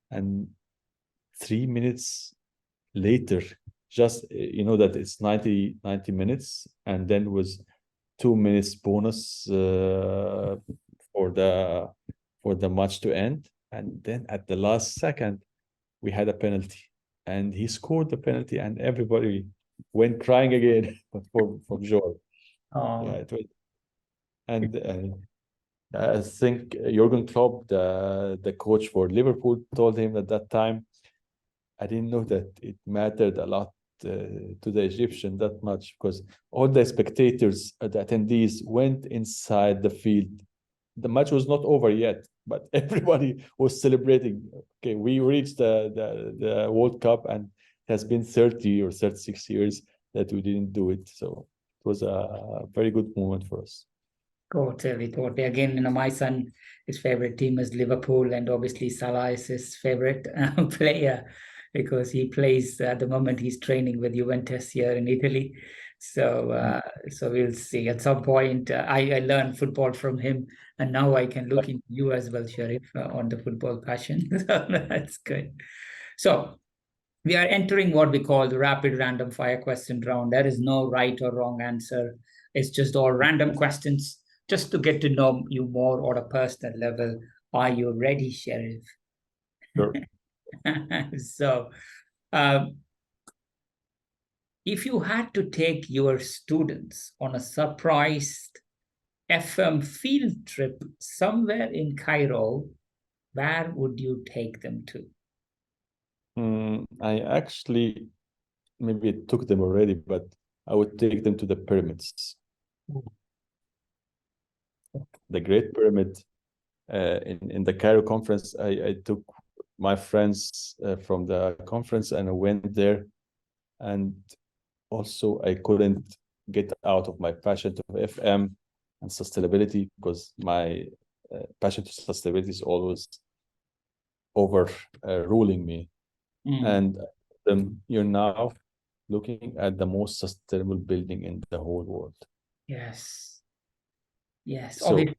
And 3 minutes later, just that it's 90 minutes, and then was 2 minutes bonus for the match to end. And then at the last second, we had a penalty, and he scored the penalty, and everybody went crying again, but from joy. Oh. Yeah, it was. And I think Jurgen Klopp, the coach for Liverpool, told him at that time, I didn't know that it mattered a lot to the Egyptian that much, because all the spectators, the attendees, went inside the field. The match was not over yet, but everybody was celebrating. Okay, we reached the World Cup, and it has been 30 or 36 years that we didn't do it. So it was a very good moment for us. Totally. Again, my son, his favorite team is Liverpool, and obviously Salah is his favorite player because he plays at the moment. He's training with Juventus here in Italy. So we'll see. At some point, I learned football from him, and now I can look into you as well, Sherif, on the football passion. So that's good. So we are entering what we call the rapid random fire question round. There is no right or wrong answer. It's just all random questions just to get to know you more on a personal level. Are you ready, Sherif? Sure. So, if you had to take your students on a surprise FM field trip somewhere in Cairo, where would you take them to? I actually maybe took them already, but I would take them to the pyramids. The Great Pyramid. In the Cairo conference, I took my friends from the conference, and I went there. And also, I couldn't get out of my passion to FM and sustainability, because my passion to sustainability is always ruling me. And you're now looking at the most sustainable building in the whole world. Yes. So Obviously,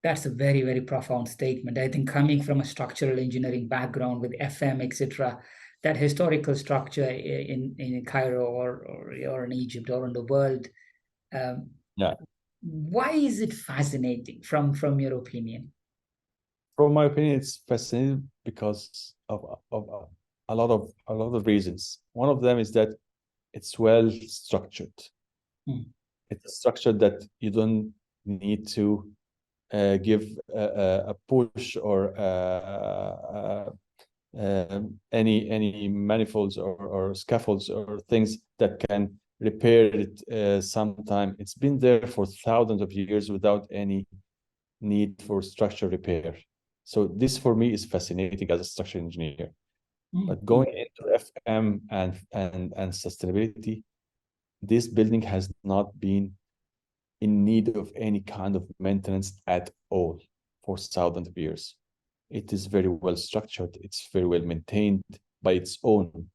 that's a very, very profound statement. I think coming from a structural engineering background with FM, etc., that historical structure in Cairo or in Egypt or in the world, yeah, why is it fascinating from your opinion? from my opinion, it's fascinating because of a lot of reasons. One of them is that it's well structured. It's a structure that you don't need to give a push or any manifolds or scaffolds or things that can repair it sometime. It's been there for thousands of years without any need for structure repair. So this for me is fascinating as a structural engineer. But going into FM and sustainability, this building has not been in need of any kind of maintenance at all for thousands of years. It is very well structured. It's very well maintained by its own,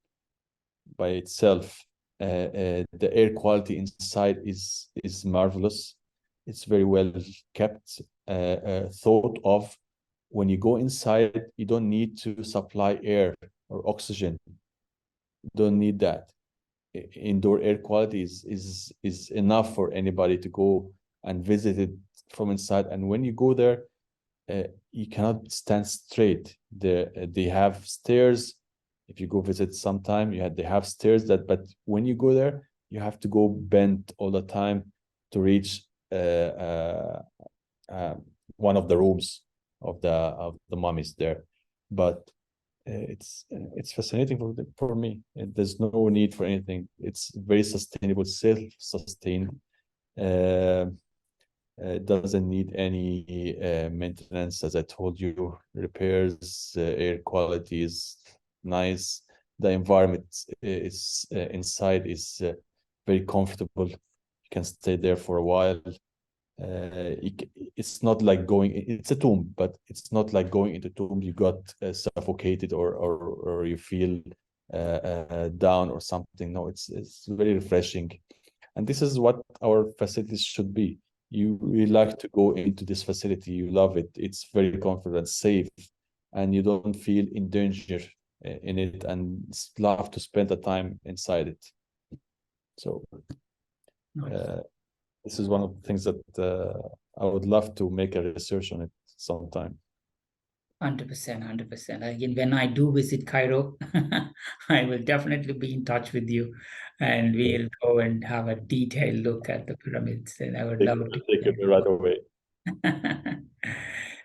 by itself. The air quality inside is marvelous. It's very well kept, thought of. When you go inside, you don't need to supply air or oxygen. You don't need that. Indoor air quality is enough for anybody to go and visit it from inside. And when you go there, you cannot stand straight. They have stairs. If you go visit sometime, they have stairs but when you go there, you have to go bent all the time to reach one of the rooms of the mummies there. But it's fascinating for me. There's no need for anything. It's very sustainable, self-sustained. It doesn't need any maintenance, as I told you. Repairs, air quality is nice. The environment is inside is very comfortable. You can stay there for a while. It's not like it's a tomb, but it's not like going into tomb you got suffocated or you feel down or something. No, it's very refreshing, and this is what our facilities should be. You like to go into this facility, you love it, it's very comfortable, safe, and you don't feel in danger in it, and love to spend the time inside it. So this is one of the things that I would love to make a research on it sometime. 100%, 100%. Again, when I do visit Cairo, I will definitely be in touch with you, and we'll go and have a detailed look at the pyramids. And I would love to take it right away.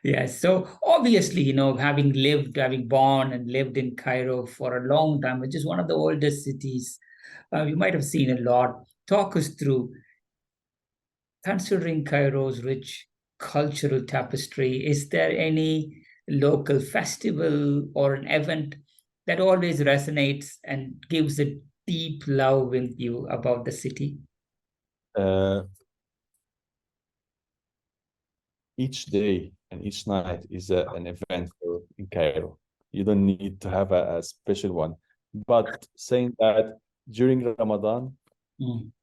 Yeah, so obviously, having born and lived in Cairo for a long time, which is one of the oldest cities, you might have seen a lot. Talk us through, considering Cairo's rich cultural tapestry, is there any local festival or an event that always resonates and gives a deep love with you about the city? Each day and each night is an event in Cairo. You don't need to have a special one. But saying that, during Ramadan,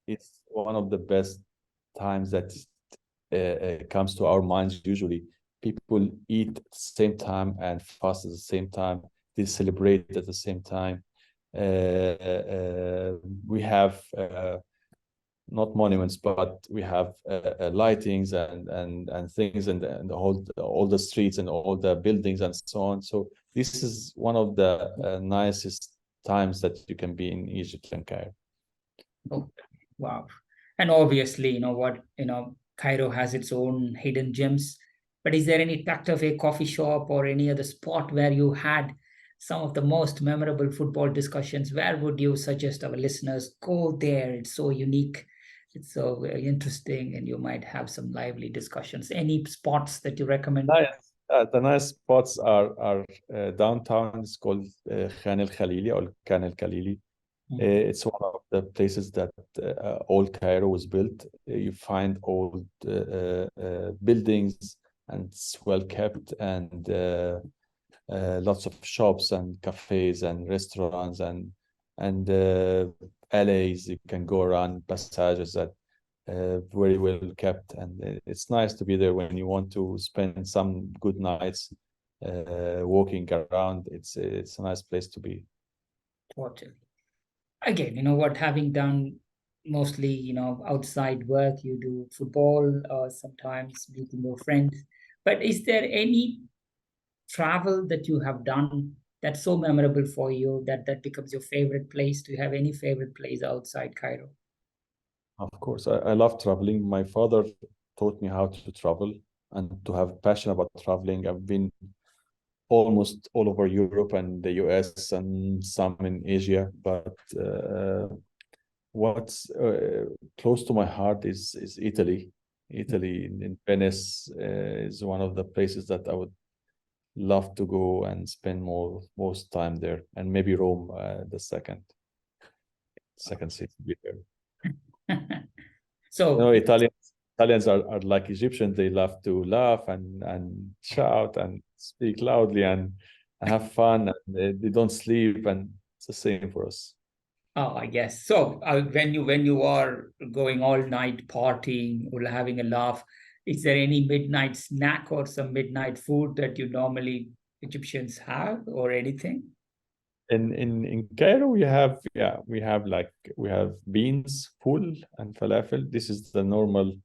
it's one of the best times that comes to our minds. Usually, people eat at the same time and fast at the same time. They celebrate at the same time. We have not monuments, but we have lightings and things, and all the streets and all the buildings and so on. So this is one of the nicest times that you can be in Egypt and Cairo. Oh, wow. And obviously, Cairo has its own hidden gems. But is there any tucked away coffee shop or any other spot where you had some of the most memorable football discussions? Where would you suggest our listeners go there? It's so unique. It's so very interesting, and you might have some lively discussions. Any spots that you recommend? Nice. The nice spots are downtown. It's called Khan El Khalili or Khan El Khalili. It's one of the places that old Cairo was built. You find old buildings, and it's well kept, and lots of shops and cafes and restaurants and alleys. You can go around, passages that very well kept, and it's nice to be there when you want to spend some good nights walking around. It's a nice place to be. Totally. Again, having done mostly, outside work, you do football or sometimes meeting your friends. But is there any travel that you have done that's so memorable for you that becomes your favorite place? Do you have any favorite place outside Cairo? Of course, I love traveling. My father taught me how to travel and to have passion about traveling. I've been almost all over Europe and the US and some in Asia, but what's close to my heart is Italy. Italy in Venice is one of the places that I would love to go and spend most time there, and maybe Rome, the second city to be there. So, Italians are like Egyptians. They love to laugh and shout and speak loudly and have fun. And they don't sleep, and it's the same for us. oh, I guess so. When you are going all night partying or having a laugh, is there any midnight snack or some midnight food that you normally Egyptians have or anything? In Cairo, we have beans, full, and falafel. This is the normal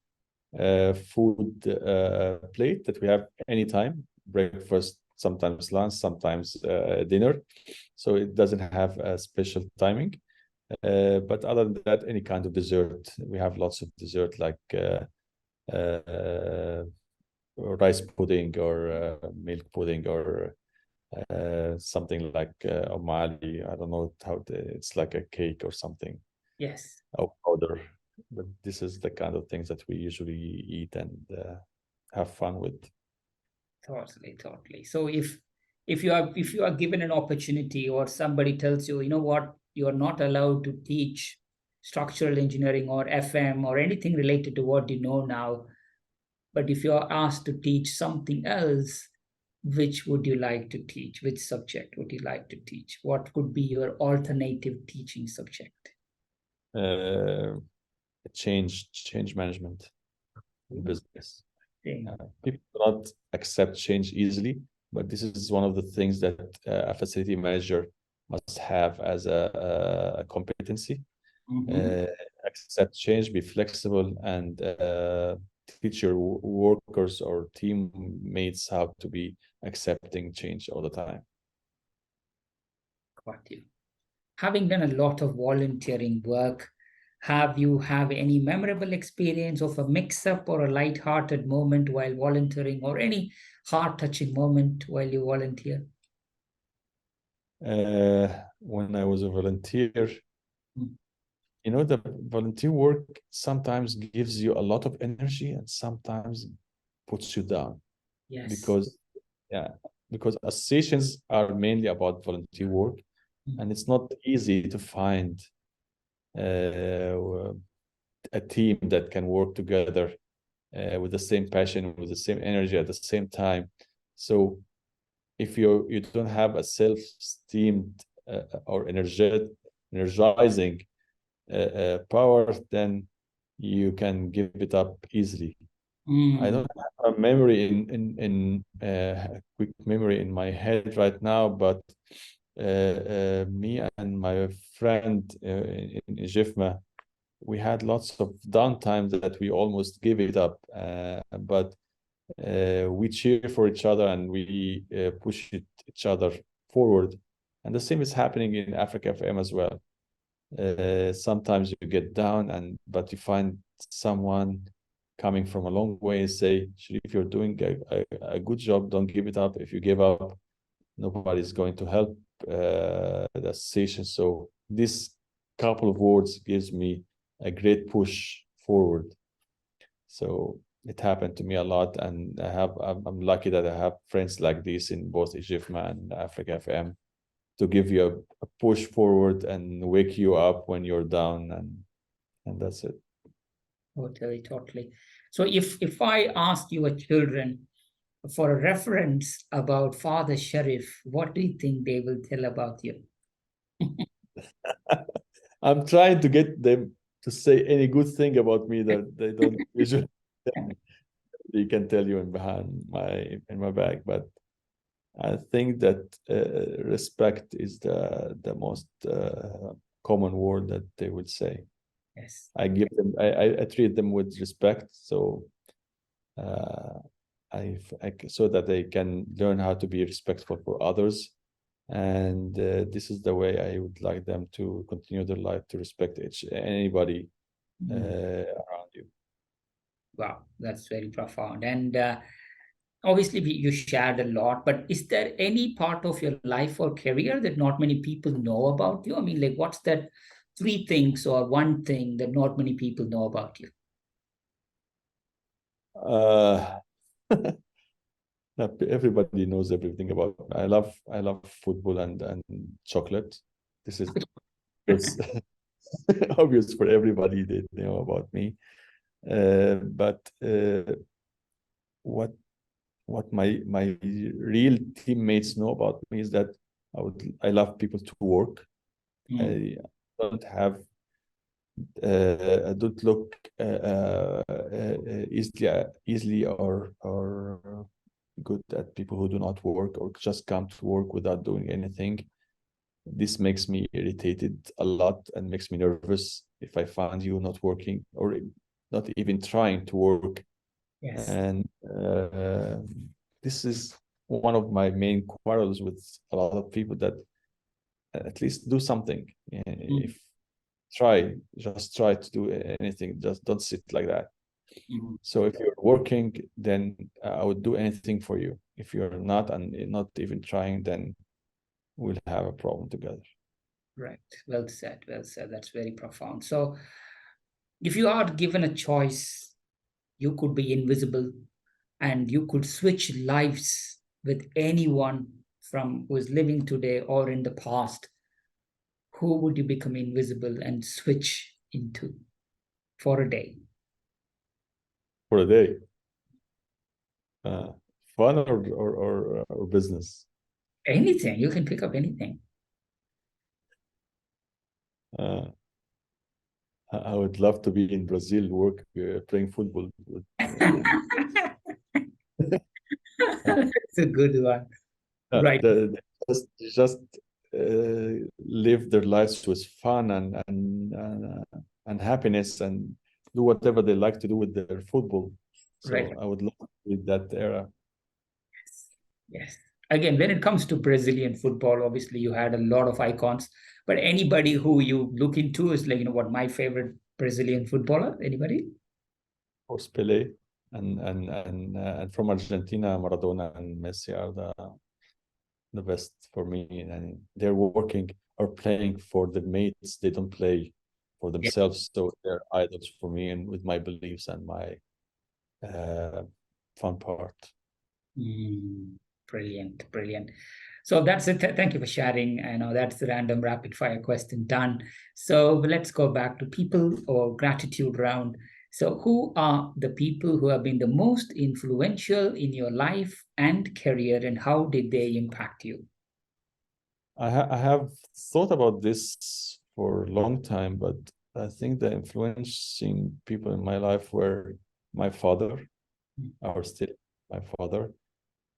food plate that we have anytime, breakfast, sometimes lunch, sometimes dinner. So it doesn't have a special timing. But other than that, any kind of dessert. We have lots of dessert like rice pudding or milk pudding or something like omali. I don't know it's like a cake or something. Yes. Or powder. But this is the kind of things that we usually eat and have fun with. Totally. So if you are given an opportunity or somebody tells you, you know what, you are not allowed to teach structural engineering or FM or anything related to what you know now, but if you are asked to teach something else, which would you like to teach? Which subject would you like to teach? What could be your alternative teaching subject? Change management in business. People do not accept change easily, but this is one of the things that a facility manager must have as a competency. Accept change, be flexible, and teach your workers or teammates how to be accepting change all the time. Got you. Having done a lot of volunteering work, have you have any memorable experience of a mix-up or a light-hearted moment while volunteering, or any heart-touching moment while you volunteer? When I was a volunteer, you know, the volunteer work sometimes gives you a lot of energy and sometimes puts you down. Yes. Because associations are mainly about volunteer work, and it's not easy to find a team that can work together with the same passion, with the same energy at the same time. So if you don't have a self-esteemed or energizing power, then you can give it up easily. I don't have a memory in quick memory in my head right now, but me and my friend in IFMA, we had lots of downtime that we almost give it up, but we cheer for each other and we push each other forward. And the same is happening in Africa FM as well. Sometimes you get down, but you find someone coming from a long way and say, Sherif, you're doing a good job, don't give it up. If you give up, nobody's going to help the association. So this couple of words gives me a great push forward. So it happened to me a lot, and I'm lucky that I have friends like this in both IFMA and Africa FM to give you a push forward and wake you up when you're down, and that's it. Totally. So if I ask your children for a reference about Father Sherif, what do you think they will tell about you? I'm trying to get them to say any good thing about me that they don't usually. They can tell you in my back, but I think that respect is the most common word that they would say. Yes. I give them. I treat them with respect, so so that they can learn how to be respectful for others, and this is the way I would like them to continue their life, to respect anybody around you. Wow, that's very profound. And obviously, you shared a lot, but is there any part of your life or career that not many people know about you? I mean, like, what's that 3 things or 1 thing that not many people know about you? Everybody knows everything about me. I love football and chocolate. This is obvious, obvious for everybody. They know about me. But what my real teammates know about me is that I love people to work. I don't have I don't look easily or good at people who do not work or just come to work without doing anything. This makes me irritated a lot and makes me nervous if I find you not working or not even trying to work. Yes. And this is one of my main quarrels with a lot of people, that at least do something. If just try to do anything, just don't sit like that. So if you're working, then I would do anything for you. If you're not and not even trying, then we'll have a problem together. Right. Well said. Well said. That's very profound. So, if you are given a choice, you could be invisible and you could switch lives with anyone from who is living today or in the past, who would you become invisible and switch into for a day? For a day, uh, fun or business. Anything. You can pick up anything. Uh, I would love to be in Brazil, work playing football. That's a good one. Right. Just live their lives with fun and happiness and do whatever they like to do with their football. Right. So I would love to be that era. Yes. Again, when it comes to Brazilian football, obviously you had a lot of icons, but anybody who you look into is like, what my favorite Brazilian footballer? Anybody? Of course, Pele and from Argentina, Maradona and Messi are the best for me. And they're working or playing for the mates. They don't play for Yeah. themselves. So they're idols for me and with my beliefs and my fun part. Brilliant, brilliant. So that's it. Thank you for sharing. I know that's the random rapid fire question done. So let's go back to people or gratitude round. So who are the people who have been the most influential in your life and career, and how did they impact you? I have thought about this for a long time, but I think the influencing people in my life were my father, or still my father.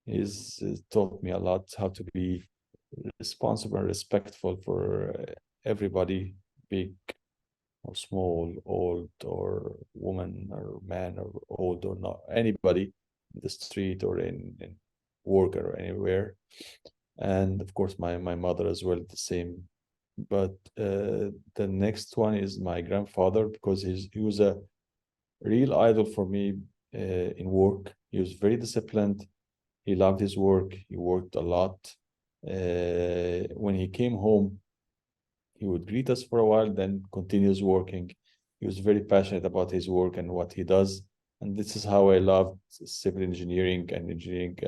He's taught me a lot how to be responsible and respectful for everybody, big or small, old or woman or man or old or not, anybody in the street or in work or anywhere. And of course, my mother as well, the same. But the next one is my grandfather, because he was a real idol for me in work. He was very disciplined. He loved his work. He worked a lot. When he came home, he would greet us for a while, then continues working. He was very passionate about his work and what he does. And this is how I loved civil engineering and engineering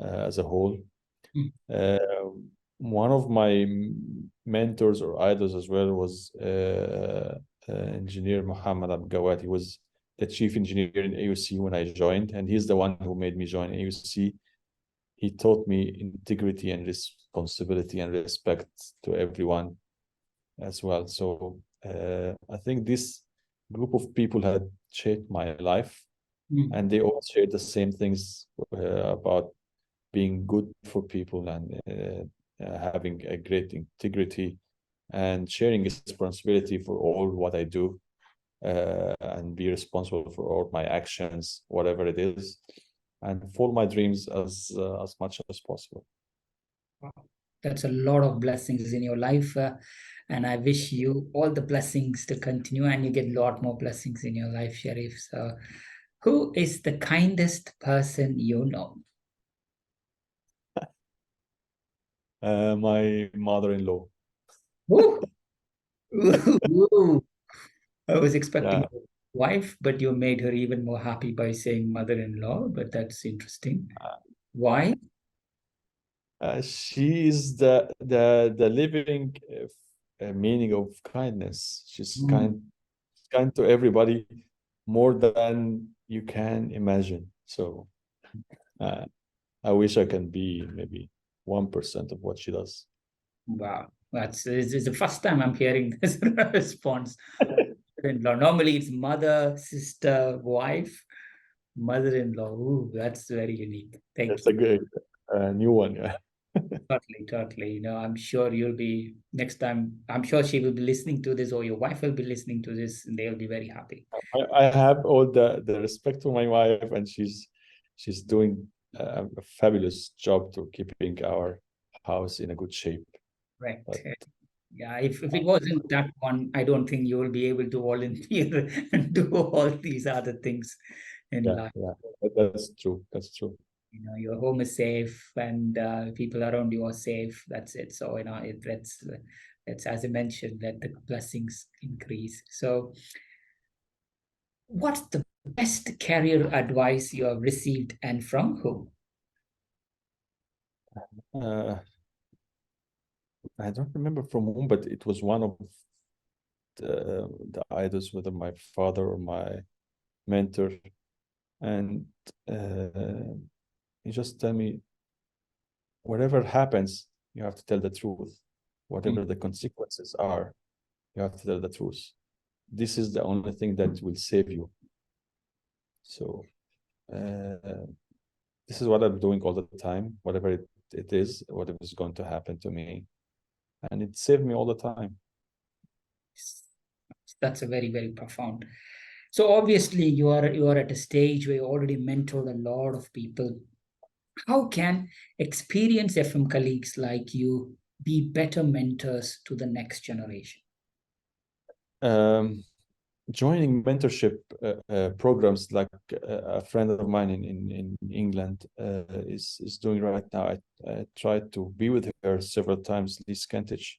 as a whole. Uh, one of my mentors or idols as well was engineer Muhammad Abgawat. He was the chief engineer in AUC when I joined, and he's the one who made me join AUC. He taught me integrity and responsibility and respect to everyone as well. So I think this group of people had shaped my life, and they all shared the same things about being good for people and having a great integrity and sharing responsibility for all what I do, and be responsible for all my actions, whatever it is, and follow my dreams as much as possible. Wow. That's a lot of blessings in your life. And I wish you all the blessings to continue and you get a lot more blessings in your life, Sherif. So, who is the kindest person you know? My mother-in-law. Woo! Ooh, I was expecting Yeah, more. wife, but you made her even more happy by saying mother-in-law, but that's interesting. Why? She is the living meaning of kindness. She's kind to everybody more than you can imagine. So uh, I wish I can be maybe 1% of what she does. Wow, it's the first time I'm hearing this response. Mother-in-law. Normally, it's mother, sister, wife, mother-in-law. Ooh, that's very unique. Thank That's you. a good new one. Yeah. Totally, totally. I'm sure you'll be next time. I'm sure she will be listening to this, or your wife will be listening to this, and they'll be very happy. I have all the respect for my wife, and she's doing a fabulous job to keeping our house in a good shape. Right. But Yeah, if it wasn't that one, I don't think you will be able to volunteer and do all these other things in yeah, life. yeah, that's true. That's true. Your home is safe and people around you are safe. That's it. So that's as I mentioned, let the blessings increase. So, what's the best career advice you have received and from whom? Uh, I don't remember from whom, but it was one of the idols, whether my father or my mentor, and he just tell me, whatever happens, you have to tell the truth. Whatever the consequences are, you have to tell the truth. This is the only thing that will save you. So this is what I'm doing all the time, whatever it is, whatever is going to happen to me. And it saved me all the time. That's a very, very profound. So obviously you are at a stage where you already mentored a lot of people. How can experienced FM colleagues like you be better mentors to the next generation? Um, Joining mentorship programs like a friend of mine in England is doing right now. I tried to be with her several times, Liz Kentich.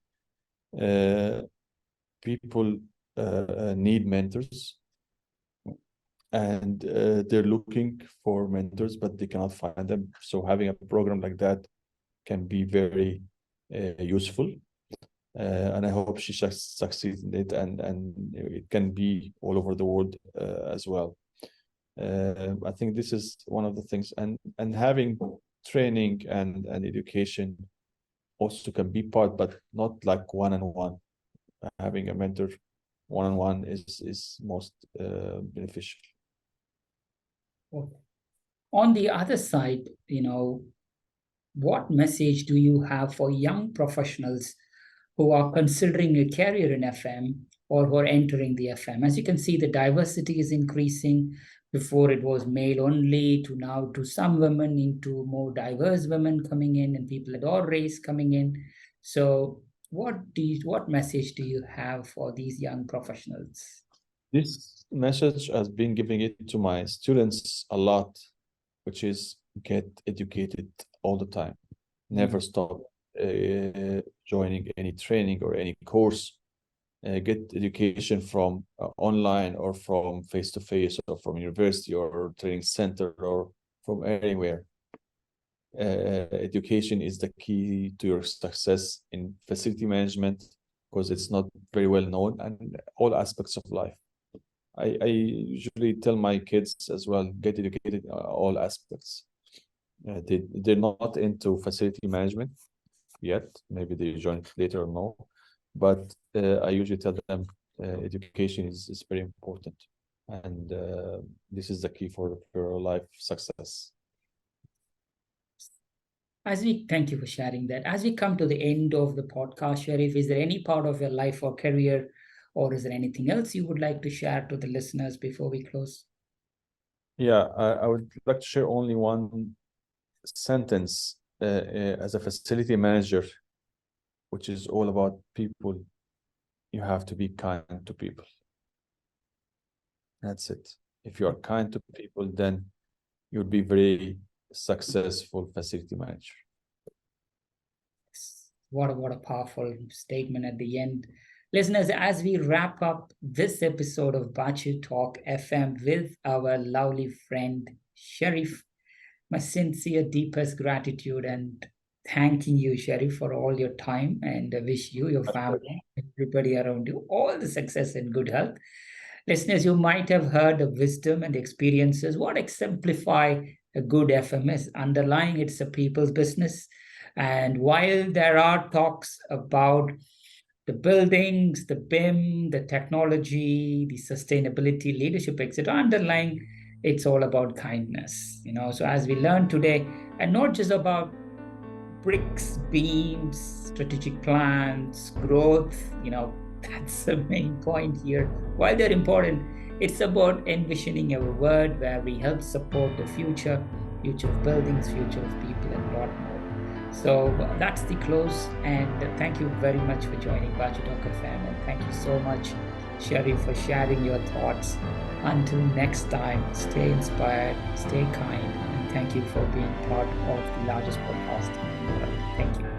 People need mentors, and they're looking for mentors, but they cannot find them. So having a program like that can be very useful. And I hope she succeeds in it, and it can be all over the world as well. I think this is one of the things, and having training and education also can be part, but not like one-on-one. Having a mentor one-on-one is most beneficial. On the other side, what message do you have for young professionals who are considering a career in FM or who are entering the FM? As you can see, the diversity is increasing. Before it was male only, to now to some women, into more diverse women coming in and people at all race coming in. So what message do you have for these young professionals? This message has been giving it to my students a lot, which is get educated all the time. Never stop joining any training or any course. Get education from online or from face-to-face or from university or training center or from anywhere. Education is the key to your success in facility management because it's not very well known and all aspects of life. I usually tell my kids as well, get educated in all aspects. They're not into facility management yet. Maybe they join it later or no. But I usually tell them education is very important. And this is the key for your life success. Thank you for sharing that. As we come to the end of the podcast, Sherif, is there any part of your life or career, or is there anything else you would like to share to the listeners before we close? Yeah, I would like to share only one sentence as a facility manager, which is all about people. You have to be kind to people. That's it. If you are kind to people, then you'll be very successful facility manager. What a powerful statement at the end. Listeners, as we wrap up this episode of Baachu Talk FM with our lovely friend Sherif, my sincere, deepest gratitude and thanking you, Sherif, for all your time, and I wish you, your family, everybody around you, all the success and good health. Listeners, you might have heard the wisdom and experiences. What exemplify a good FMS? Underlying it's a people's business. And while there are talks about the buildings, the BIM, the technology, the sustainability, leadership, etc., underlying it's all about kindness. So as we learned today, and not just about bricks, beams, strategic plans, growth, that's the main point here. While they're important, it's about envisioning a world where we help support the future of buildings, future of people, and a lot more. So that's the close, and thank you very much for joining Baachu Talk FM, and thank you so much, Sherry, for sharing your thoughts. Until next time, stay inspired, stay kind, and thank you for being part of the largest podcast in the world. Thank you.